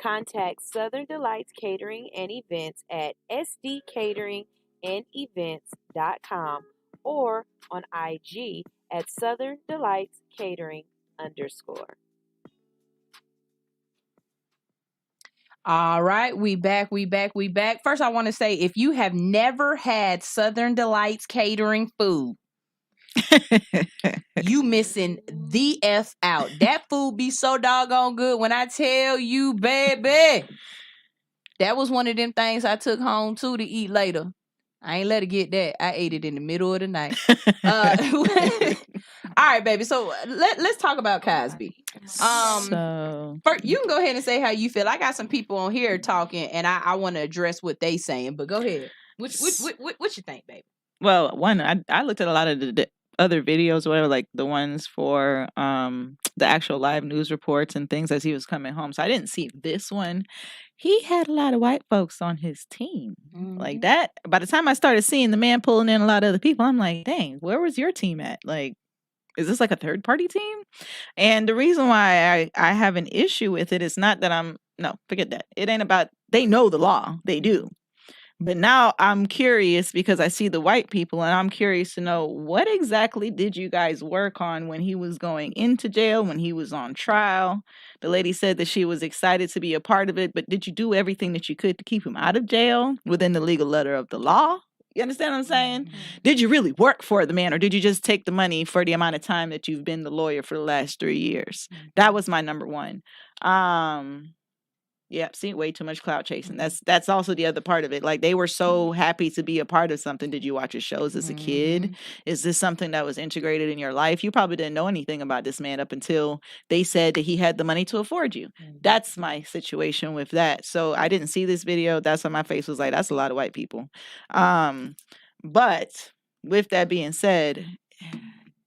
Contact Southern Delights Catering and Events at sdcateringandevents.com or on IG at Southern Delights Catering _. All right, we back. First, I want to say if you have never had Southern Delights Catering food, you missing the F out. That food be so doggone good when I tell you, baby. That was one of them things I took home too to eat later. I ain't let her get that. I ate it in the middle of the night. All right, baby. So let's talk about Cosby. First, you can go ahead and say how you feel. I got some people on here talking, and I want to address what they saying. But go ahead. What you think, baby? Well, one, I looked at a lot of the other videos, whatever, like the ones for the actual live news reports and things as he was coming home. So I didn't see this one. He had a lot of white folks on his team. Like that. By the time I started seeing the man pulling in a lot of other people, I'm like, dang, where was your team at? Like, is this like a third party team? And the reason why I have an issue with it is not that forget that. It ain't about, they know the law. They do. But now I'm curious because I see the white people and I'm curious to know what exactly did you guys work on when he was going into jail, when he was on trial? The lady said that she was excited to be a part of it, but did you do everything that you could to keep him out of jail within the legal letter of the law? You understand what I'm saying? Did you really work for the man or did you just take the money for the amount of time that you've been the lawyer for the last 3 years? That was my number one. Yeah, see, way too much clout chasing. That's also the other part of it. Like, they were so happy to be a part of something. Did you watch his shows as a kid? Is this something that was integrated in your life? You probably didn't know anything about this man up until they said that he had the money to afford you. That's my situation with that. So I didn't see this video. That's why my face was like, that's a lot of white people. But with that being said,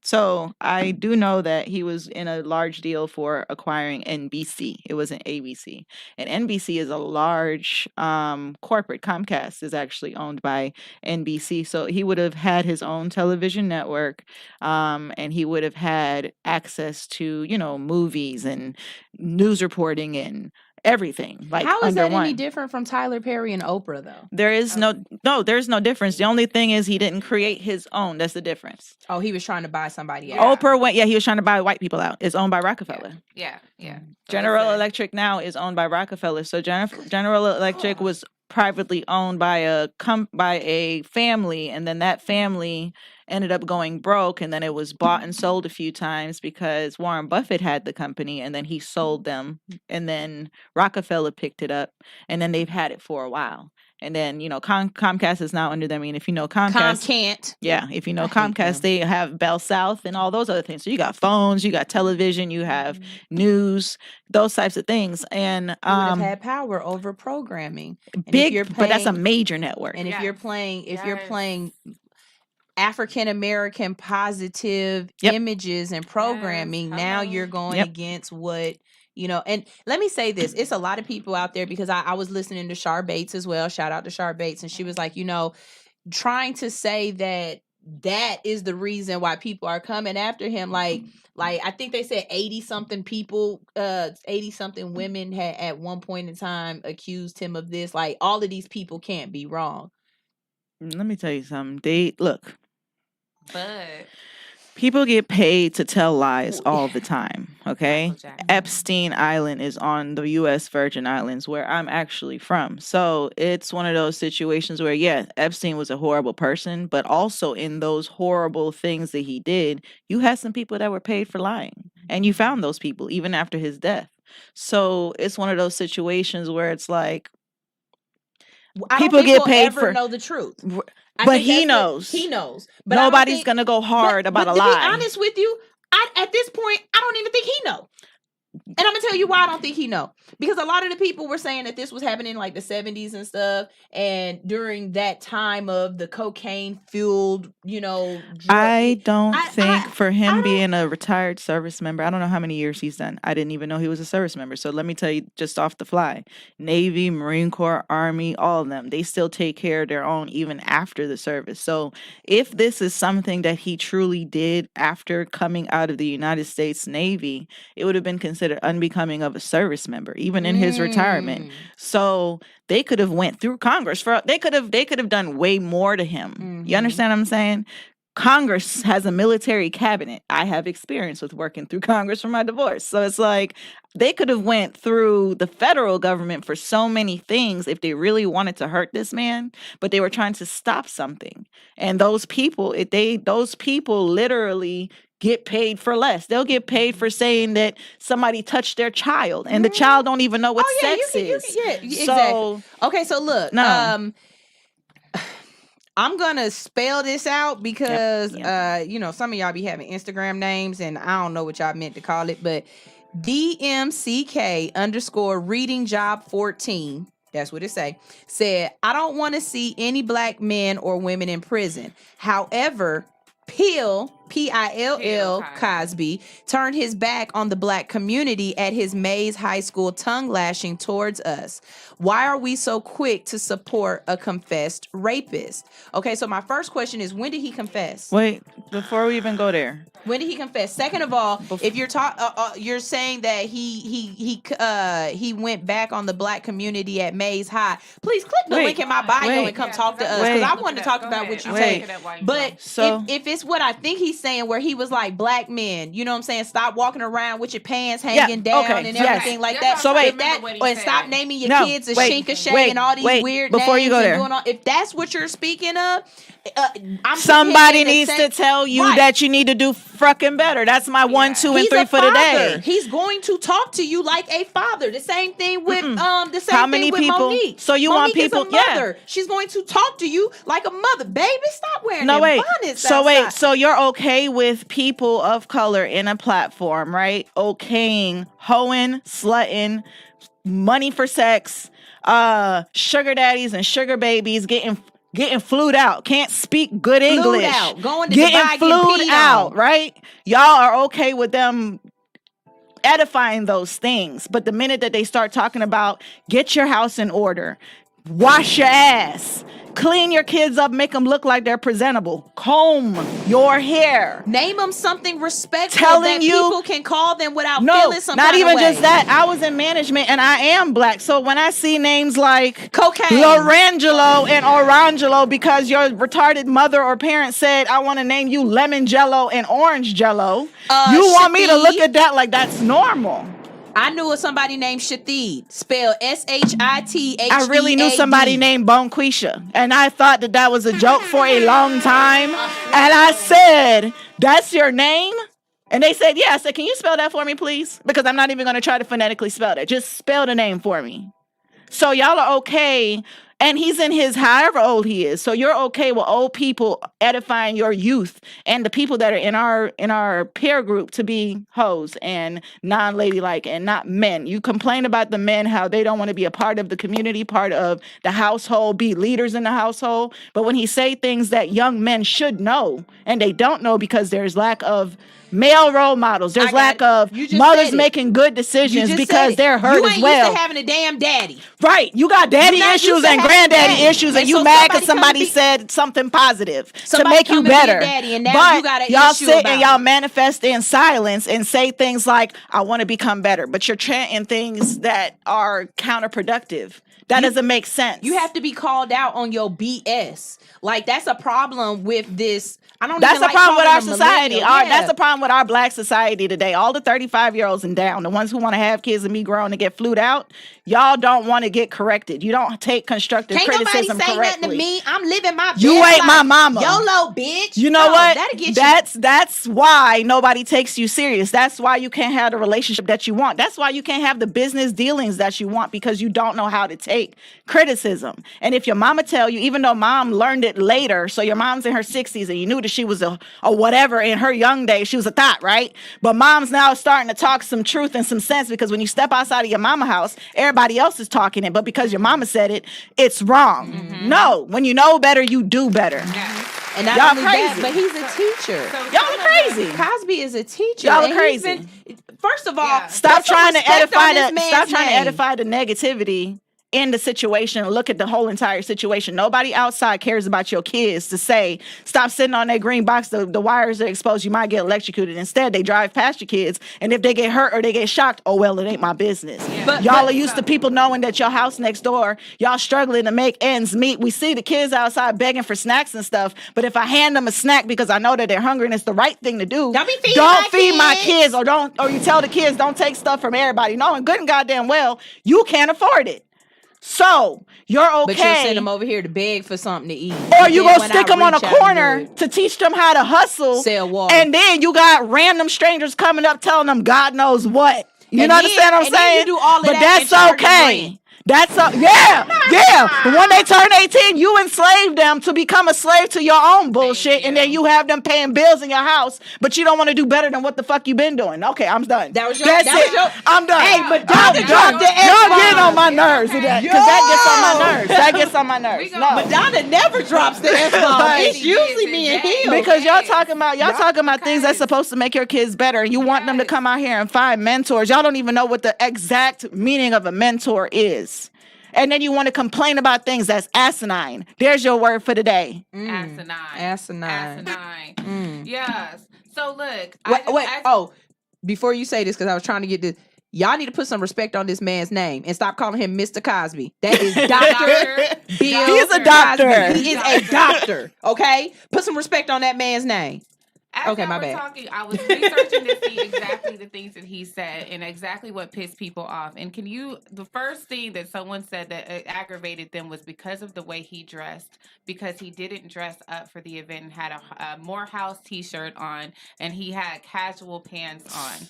so I do know that he was in a large deal for acquiring NBC. It wasn't ABC. And NBC is a large corporate. Comcast is actually owned by NBC. So he would have had his own television network, and he would have had access to, movies and news reporting and everything. Like, how is under that one. any different from Tyler Perry and Oprah, though? There is there's no difference. The only thing is he didn't create his own. That's the difference. Oh, he was trying to buy somebody out. Oprah he was trying to buy white people out. It's owned by Rockefeller. Yeah. General Electric now is owned by Rockefeller. So General Electric was privately owned by a family, and then that family ended up going broke, and then it was bought and sold a few times because Warren Buffett had the company, and then he sold them, and then Rockefeller picked it up, and then they've had it for a while. And then, Comcast is now under them. And if you know Comcast. Comcast. Yeah, if you know Comcast, they have Bell South and all those other things. So you got phones, you got television, you have news, those types of things. And You would have had power over programming. And big, but that's a major network. And if you're playing African American positive images and programming, now you're going against what and let me say this, it's a lot of people out there, because I was listening to Char Bates as well. Shout out to Char Bates. And she was like, trying to say that is the reason why people are coming after him. Like I think they said 80 something people, 80 something women had at one point in time accused him of this. Like, all of these people can't be wrong. Let me tell you something. But people get paid to tell lies all the time, okay? Epstein Island is on the U.S. Virgin Islands, where I'm actually from. So it's one of those situations where, Epstein was a horrible person, but also in those horrible things that he did, you had some people that were paid for lying. And you found those people even after his death. So it's one of those situations where it's like, people get paid for know the truth. But he knows. He knows. But nobody's gonna go hard about a lie. To be honest with you, at this point, I don't even think he know. And I'm gonna tell you why I don't think he know. Because a lot of the people were saying that this was happening in like the 70s and stuff, and during that time of the cocaine fueled, I don't think for him being a retired service member, I don't know how many years he's done. I didn't even know he was a service member. So let me tell you just off the fly, Navy, Marine Corps, Army, all of them, they still take care of their own even after the service. So if this is something that he truly did after coming out of the United States Navy, it would have been considered unbecoming of a service member, even in his retirement. So they could have went through Congress they could have done way more to him. You understand what I'm saying? Congress has a military cabinet. I have experience with working through Congress for my divorce. So it's like they could have went through the federal government for so many things if they really wanted to hurt this man, but they were trying to stop something. And those people, those people literally get paid for less. They'll get paid for saying that somebody touched their child, and the child don't even know what sex is. Exactly. Okay, so look, I'm gonna spell this out because some of y'all be having Instagram names and I don't know what y'all meant to call it, but DMCK_reading job 14. That's what it said, I don't want to see any black men or women in prison. However, Pill Cosby turned his back on the black community at his Mays High School tongue lashing towards us. Why are we so quick to support a confessed rapist? Okay, so my first question is, when did he confess? Wait, before we even go there. When did he confess? Second of all, if you're you're saying that he went back on the black community at Mays High, please click the link in my bio and come talk to us, because I wanted to talk about what you say. But if it's what I think he's saying, where he was like, black men, you know what I'm saying, stop walking around with your pants hanging down and everything like that. So wait, and stop naming your kids a Shinka Shay and all these weird before names. You go there. If that's what you're speaking of, somebody needs to tell you that you need to do fucking better. That's my 1, 2, and 3 for today. He's going to talk to you like a father. The same thing with How many thing with people? Monique. So you Monique want people? Is a mother. She's going to talk to you like a mother. Baby, stop wearing bonnets So outside. so you're okay with people of color in a platform, right? Okaying, hoeing, slutting, money for sex, sugar daddies and sugar babies getting flued out, can't speak good English, going to getting Dubai, flued out, right? Y'all are okay with them edifying those things, but the minute that they start talking about get your house in order, wash your ass, clean your kids up, make them look like they're presentable, comb your hair, name them something respectful that people can call them without feeling some not kind even of way. just that. I was in management and I am black, so when I see names like cocaine, Lorangelo and Orangelo because your retarded mother or parent said I want to name you Lemon Jello and Orange Jello, you want me to look at that like that's normal? I knew somebody named Shatid, spelled Shithd. I really knew somebody named Bonquisha, and I thought that was a joke for a long time. And I said, "That's your name?" And they said, "Yeah." I said, "Can you spell that for me, please? Because I'm not even going to try to phonetically spell that. Just spell the name for me." So y'all are okay And he's in his however old he is. So you're okay with old people edifying your youth and the people that are in our peer group to be hoes and non-ladylike and not men. You complain about the men, how they don't want to be a part of the community, part of the household, be leaders in the household. But when he say things that young men should know and they don't know because there's lack of male role models. There's lack of mothers making good decisions because they're hurt as well. You ain't used to having a damn daddy. Right. You got daddy issues and granddaddy issues, and you mad because somebody said something positive to make you better. But y'all sit and y'all manifest in silence and say things like, I want to become better. But you're chanting things that are counterproductive. That doesn't make sense. You have to be called out on your BS. Like, that's a problem with this. That's the problem with our society. That's the problem with our black society today. All the 35-year-olds and down, the ones who want to have kids and be grown and get flued out, y'all don't want to get corrected. You don't take constructive criticism correctly. Can't nobody say nothing to me. I'm living my best You ain't life. my mama. YOLO, bitch. You know what? That'll get you. That's why nobody takes you serious. That's why you can't have the relationship that you want. That's why you can't have the business dealings that you want, because you don't know how to take criticism. And if your mama tell you, even though mom learned it later, so your mom's in her 60s and you knew that she was a whatever in her young days, she was a thought, right? But mom's now starting to talk some truth and some sense, because when you step outside of your mama house, everybody else is talking it, but because your mama said it, it's wrong. No, when you know better, you do better. And not y'all only crazy. that, but he's a teacher. Y'all are crazy. Cosby is a teacher. Y'all are and crazy. First of all, Stop trying to edify to edify the negativity in the situation. Look at the whole entire situation. Nobody outside cares about your kids to say, stop sitting on that green box. The wires are exposed. You might get electrocuted. Instead, they drive past your kids. And if they get hurt or they get shocked, oh, well, it ain't my business. Y'all are used to people knowing that your house next door, y'all struggling to make ends meet. We see the kids outside begging for snacks and stuff. But if I hand them a snack because I know that they're hungry and it's the right thing to do, don't feed my kids, or you tell the kids don't take stuff from everybody, knowing good and goddamn well you can't afford it. So you're okay. But you'll send them over here to beg for something to eat. Or you go stick them on a corner to teach them how to hustle. Sell water. And then you got random strangers coming up telling them God knows what. You understand what I'm saying? You do all of but that that's okay. That's yeah. When they turn 18, you enslave them to become a slave to your own bullshit, and then you have them paying bills in your house, but you don't want to do better than what the fuck you been doing. Okay, I'm done. That's it. I'm done. Hey, Madonna dropped the Y'all getting on my nerves with that, because that gets on my nerves. That gets on my nerves. No. Madonna never drops the F-bomb. It's usually me and him. Because y'all talking about things that's supposed to make your kids better, and you want them to come out here and find mentors. Y'all don't even know what the exact meaning of a mentor is. And then you want to complain about things that's asinine. There's your word for the day. Asinine. Yes. So look. Before you say this, because I was trying to get this. Y'all need to put some respect on this man's name and stop calling him Mr. Cosby. That is Dr. Bill He's a doctor. Cosby. He is a doctor. Okay? Put some respect on that man's name. My bad. Talking, I was researching to see exactly the things that he said and exactly what pissed people off. And the first thing that someone said that aggravated them was because of the way he dressed, because he didn't dress up for the event and had a Morehouse t-shirt on, and he had casual pants on.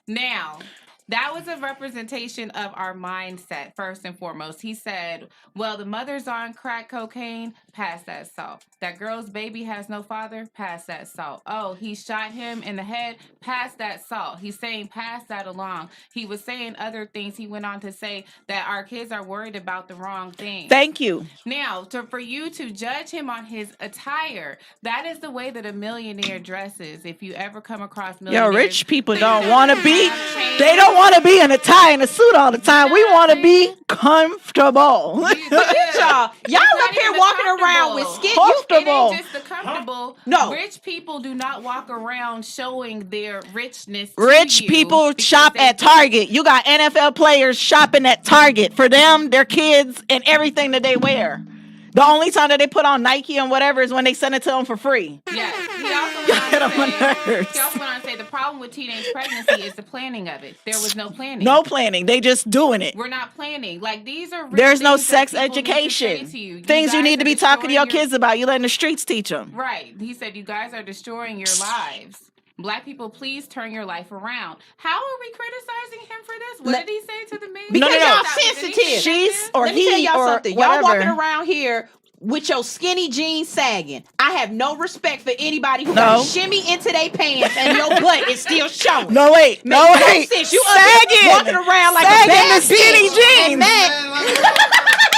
Now, that was a representation of our mindset, first and foremost. He said, well, the mother's on crack cocaine, pass that salt. That girl's baby has no father, pass that salt. Oh, he shot him in the head, pass that salt. He's saying pass that along. He was saying other things. He went on to say that our kids are worried about the wrong thing. Thank you. Now, for you to judge him on his attire, that is the way that a millionaire dresses. If you ever come across millionaires. Rich people don't want to be, they don't want to be in a tie and a suit all the time. We want to be comfortable. Y'all up here walking around with skin. It ain't just the comfortable. No. Rich people do not walk around showing their richness. Rich people shop at Target. You got NFL players shopping at Target for them, their kids, and everything that they wear. The only time that they put on Nike and whatever is when they send it to them for free. Yeah. He also went on to say the problem with teenage pregnancy is the planning of it. There was no planning. No planning. They just doing it. We're not planning. Like, these are there's no sex education. Things you need to be talking to your kids about. You letting the streets teach them. Right. He said you guys are destroying your lives. Black people, please turn your life around. How are we criticizing him for this? What did he say to the man? Because No. y'all sensitive. She's or Let me he tell y'all or something. whatever. Y'all walking around here with your skinny jeans sagging. I have no respect for anybody who got shimmy into their pants and your butt is still showing. No wait. Sense. You sagging, walking around like a sagging bad the skinny bitch. jeans. And that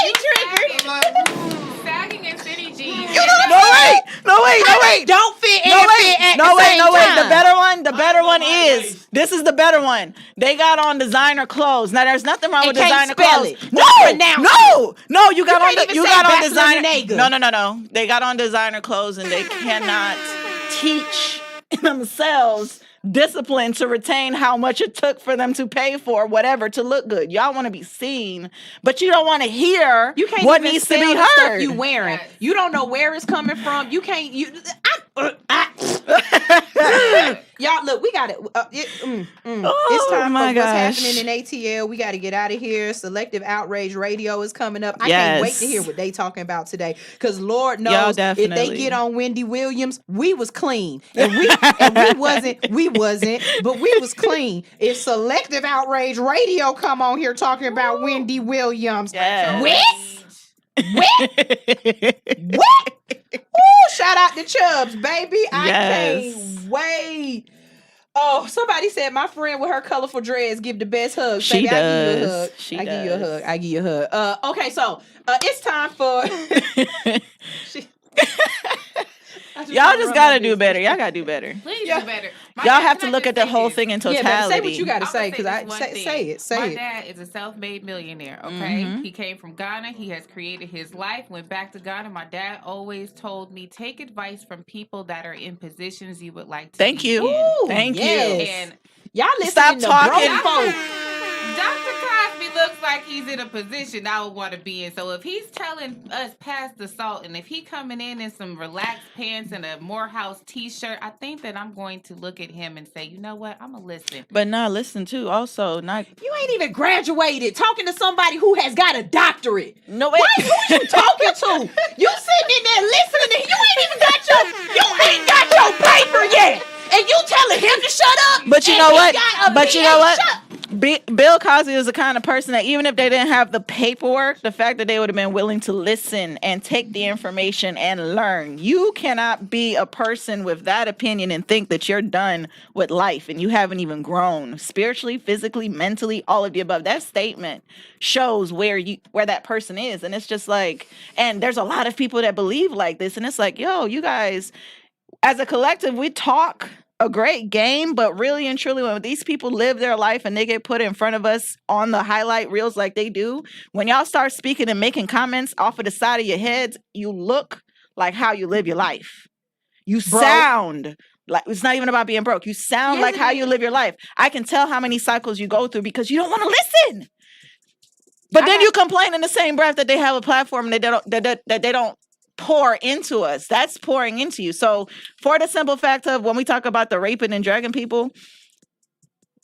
he triggered. Sagging and skinny jeans. No wait. Don't fit and fit at the same time. The better one is this is the better one. They got on designer clothes. Now there's nothing wrong with designer clothes. No, you got on designer. No. They got on designer clothes and they cannot teach themselves discipline to retain how much it took for them to pay for whatever to look good. Y'all want to be seen, but you don't want to hear what needs to be heard. Stuff you wearing. You don't know where it's coming from. You can't. Y'all look. We got it. It's time for what's happening in ATL. We got to get out of here. Selective Outrage Radio is coming up. I can't wait to hear what they talking about today. Because Lord knows if they get on Wendy Williams, we was clean, and we wasn't, but we was clean. If Selective Outrage Radio come on here talking about Wendy Williams, what? Ooh, shout out to Chubbs, baby. I can't wait. Oh, somebody said my friend with her colorful dreads give the best hugs. She baby, does. I give you a hug. Okay, so it's time for Y'all just gotta do better. Y'all gotta do better. Please do better. Y'all have to look at the whole thing in totality. Yeah, say what you gotta say, because say it. My dad is a self-made millionaire, okay? He came from Ghana. He has created his life, went back to Ghana. My dad always told me, take advice from people that are in positions you would like to Thank be you. in. Thank you. And y'all listen Stop to talking. broke folk. Dr. Cosby looks like he's in a position I would want to be in. So if he's telling us pass the salt, and if he coming in some relaxed pants and a Morehouse t-shirt, I think that I'm going to look at him and say, you know what, I'm gonna listen. But listen too. Also, not you ain't even graduated. Talking to somebody who has got a doctorate. No, wait. Who you talking to? You sitting in there listening to him. You ain't got your paper yet, and you telling him to shut up. But you know what? Bill Cosby is the kind of person that even if they didn't have the paperwork, the fact that they would have been willing to listen and take the information and learn. You cannot be a person with that opinion and think that you're done with life and you haven't even grown spiritually, physically, mentally, all of the above. That statement shows where that person is. And it's just like, and there's a lot of people that believe like this. And it's like, yo, you guys, as a collective, we talk a great game, but really and truly, when these people live their life and they get put in front of us on the highlight reels like they do, when y'all start speaking and making comments off of the side of your heads, you look like how you live your life. You sound like, it's not even about being broke. You sound like how you live your life. I can tell how many cycles you go through because you don't want to listen. But then you complain in the same breath that they have a platform and that they don't pour into us. That's pouring into you. So for the simple fact of when we talk about the raping and dragging people,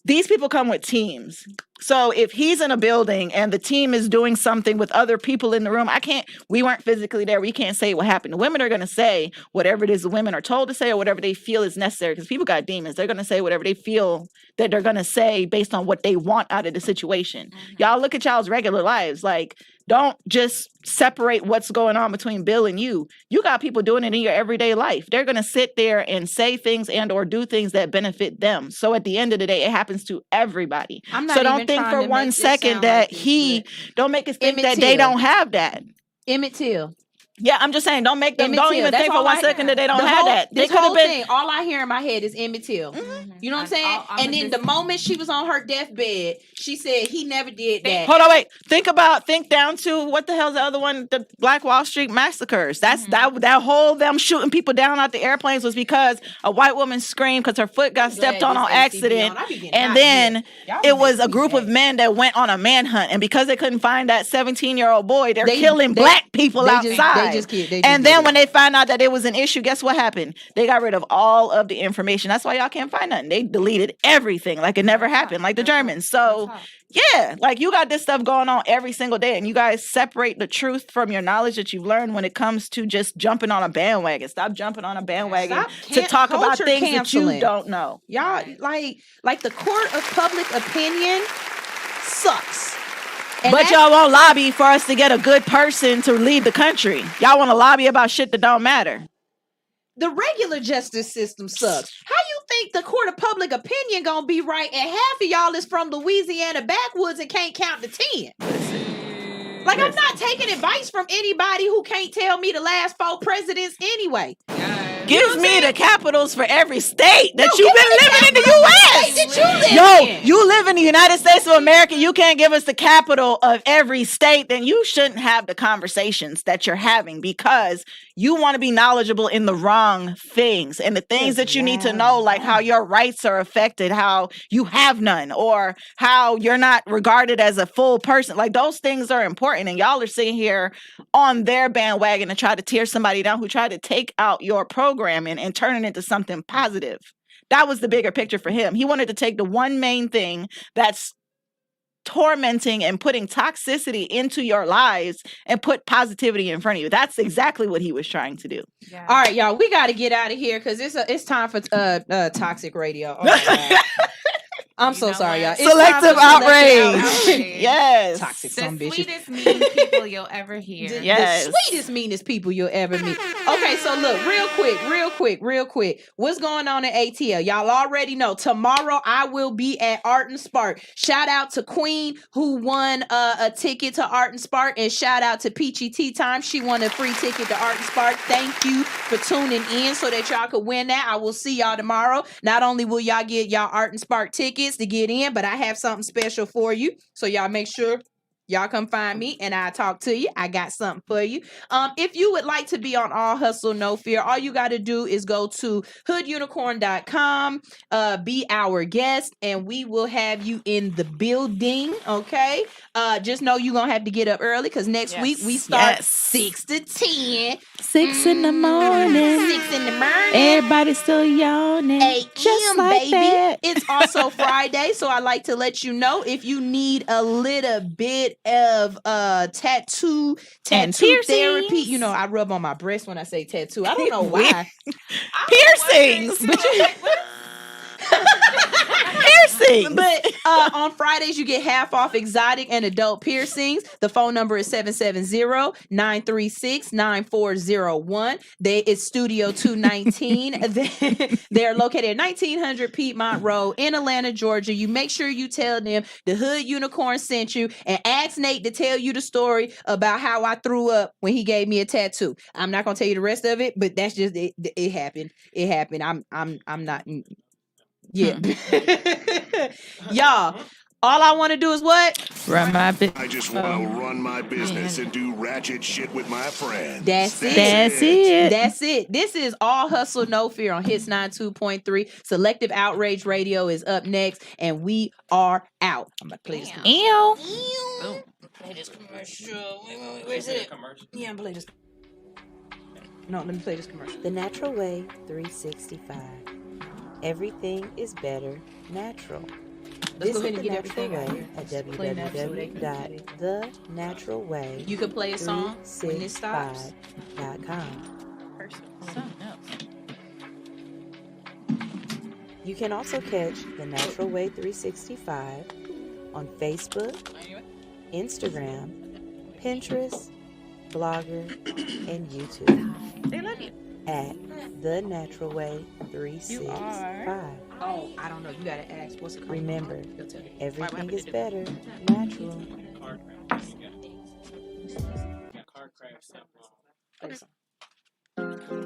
these people come with teams. So if he's in a building and the team is doing something with other people in the room, we weren't physically there. We can't say what happened. The women are going to say whatever it is the women are told to say or whatever they feel is necessary because people got demons. They're going to say whatever they feel that they're going to say based on what they want out of the situation. Y'all look at y'all's regular lives. Like, don't just separate what's going on between Bill and you. You got people doing it in your everyday life. They're going to sit there and say things and or do things that benefit them. So at the end of the day, it happens to everybody. So don't think for 1 second that don't make us think that they don't have that. Emmett Till. Yeah, I'm just saying, don't even think for 1 second that they don't have that. This whole thing, all I hear in my head is Emmett Till. You know what I'm saying? And then the moment she was on her deathbed, she said he never did that. Hold on, wait. Think down to what the hell's the other one? The Black Wall Street massacres. That's that whole them shooting people down out the airplanes was because a white woman screamed because her foot got stepped on accident. And then it was a group of men that went on a manhunt. And because they couldn't find that 17-year-old boy, they're killing black people outside. lie. They just And then when they find out that it was an issue, guess what happened? They got rid of all of the information. That's why y'all can't find nothing. They deleted everything like it never happened, like the Germans. So yeah, like you got this stuff going on every single day, and you guys separate the truth from your knowledge that you've learned when it comes to just jumping on a bandwagon. Stop jumping on a bandwagon to talk about things that you don't know. Y'all like the court of public opinion sucks. But y'all won't lobby for us to get a good person to lead the country. Y'all want to lobby about shit that don't matter. The regular justice system sucks. How you think the court of public opinion gonna be right and half of y'all is from Louisiana backwoods and can't count to 10? Like, I'm not taking advice from anybody who can't tell me the last 4 presidents anyway. Give me the capitals for every state that you've been living in the U.S. You live in the United States of America. You can't give us the capital of every state. Then you shouldn't have the conversations that you're having because you want to be knowledgeable in the wrong things and the things that you need to know, like how your rights are affected, how you have none, or how you're not regarded as a full person. Like those things are important. And y'all are sitting here on their bandwagon and try to tear somebody down who tried to take out your programming and turn it into something positive. That was the bigger picture for him. He wanted to take the one main thing that's tormenting and putting toxicity into your lives and put positivity in front of you. That's exactly what he was trying to do. Yeah. All right, y'all, we got to get out of here because it's time for toxic radio. Oh, my God. I'm so sorry, y'all. It's Selective outrage. Yes. Toxic The some bitches. sweetest, mean people you'll ever hear. The sweetest, meanest people you'll ever meet. Okay, so look, real quick. What's going on at ATL? Y'all already know. Tomorrow I will be at Art and Spark. Shout out to Queen who won a ticket to Art and Spark, and shout out to Peachy Tea Time. She won a free ticket to Art and Spark. Thank you for tuning in so that y'all could win that. I will see y'all tomorrow. Not only will y'all get y'all Art and Spark tickets to get in, but I have something special for you. So y'all make sure y'all come find me and I'll talk to you. I got something for you. If you would like to be on All Hustle No Fear, all you got to do is go to hoodunicorn.com, be our guest, and we will have you in the building. Okay. Just know you're going to have to get up early because next week we start 6 to 10. 6 in the morning. 6 in the morning. Everybody's still yawning. 8 just like baby. That. It's also Friday, so I like to let you know if you need a little bit of tattoo therapy. You know, I rub on my breast when I say tattoo. I don't know why. Piercings. But you piercings. But on Fridays, you get half off exotic and adult piercings. The phone number is 770-936-9401. It's Studio 219. They're located at 1900 Piedmont Road in Atlanta, Georgia. You make sure you tell them the Hood Unicorn sent you and ask Nate to tell you the story about how I threw up when he gave me a tattoo. I'm not going to tell you the rest of it, but that's just it. It happened. It happened. I'm not... Yeah. Y'all, all I want to do is what? Run my business. I just want to run my business and do ratchet shit with my friends. That's it. That's it. This is All Hustle No Fear on Hits 92.3. Selective Outrage Radio is up next, and we are out. I'm going to play this commercial. Play this commercial. Wait, where's it? Yeah, I'm play this. No, let me play this commercial. The Natural Way 365. Everything is better natural. Let's go ahead and Visit get The Natural everything out Way here. at Play that so they can www.thenaturalway365.com. You can play a song when it stops. You can also catch The Natural Way 365 on Facebook, Instagram, Pinterest, Blogger, and YouTube. They love you. At The Natural Way 365. Oh, I don't know. You gotta ask. What's it called? Remember, everything is better natural.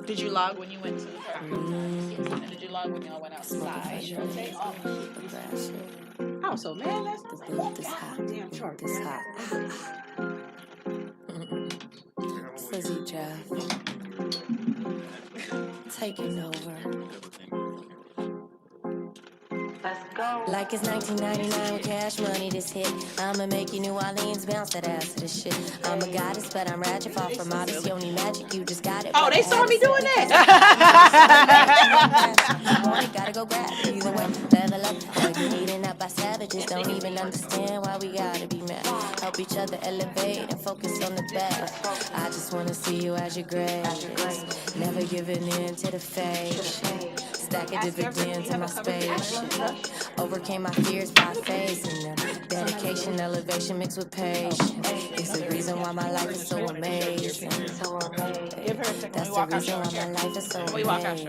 Did you log when you went to the car? And did you log when y'all went outside? Okay. Oh, so man, that's this hot. This hot. Fuzzy Jeff. Taking over. Like it's 1999 with cash money, this hit. I'ma make you New Orleans bounce that ass to the shit. I'm a goddess, but I'm ratchet, far from modest. You only magic, you just got it. Oh, they saw me doing that. Gotta go grab it. Either way, level up. You're eating up by savages. Don't even understand why we gotta be mad. Help each other elevate and focus on the bad. I just wanna see you as your grades. Never giving in to the fake. Stacking dividends in my space. Overcame my fears by facing them. Dedication, elevation mixed with patience. It's the reason why my life is so amazing. That's the reason why my life is so amazing.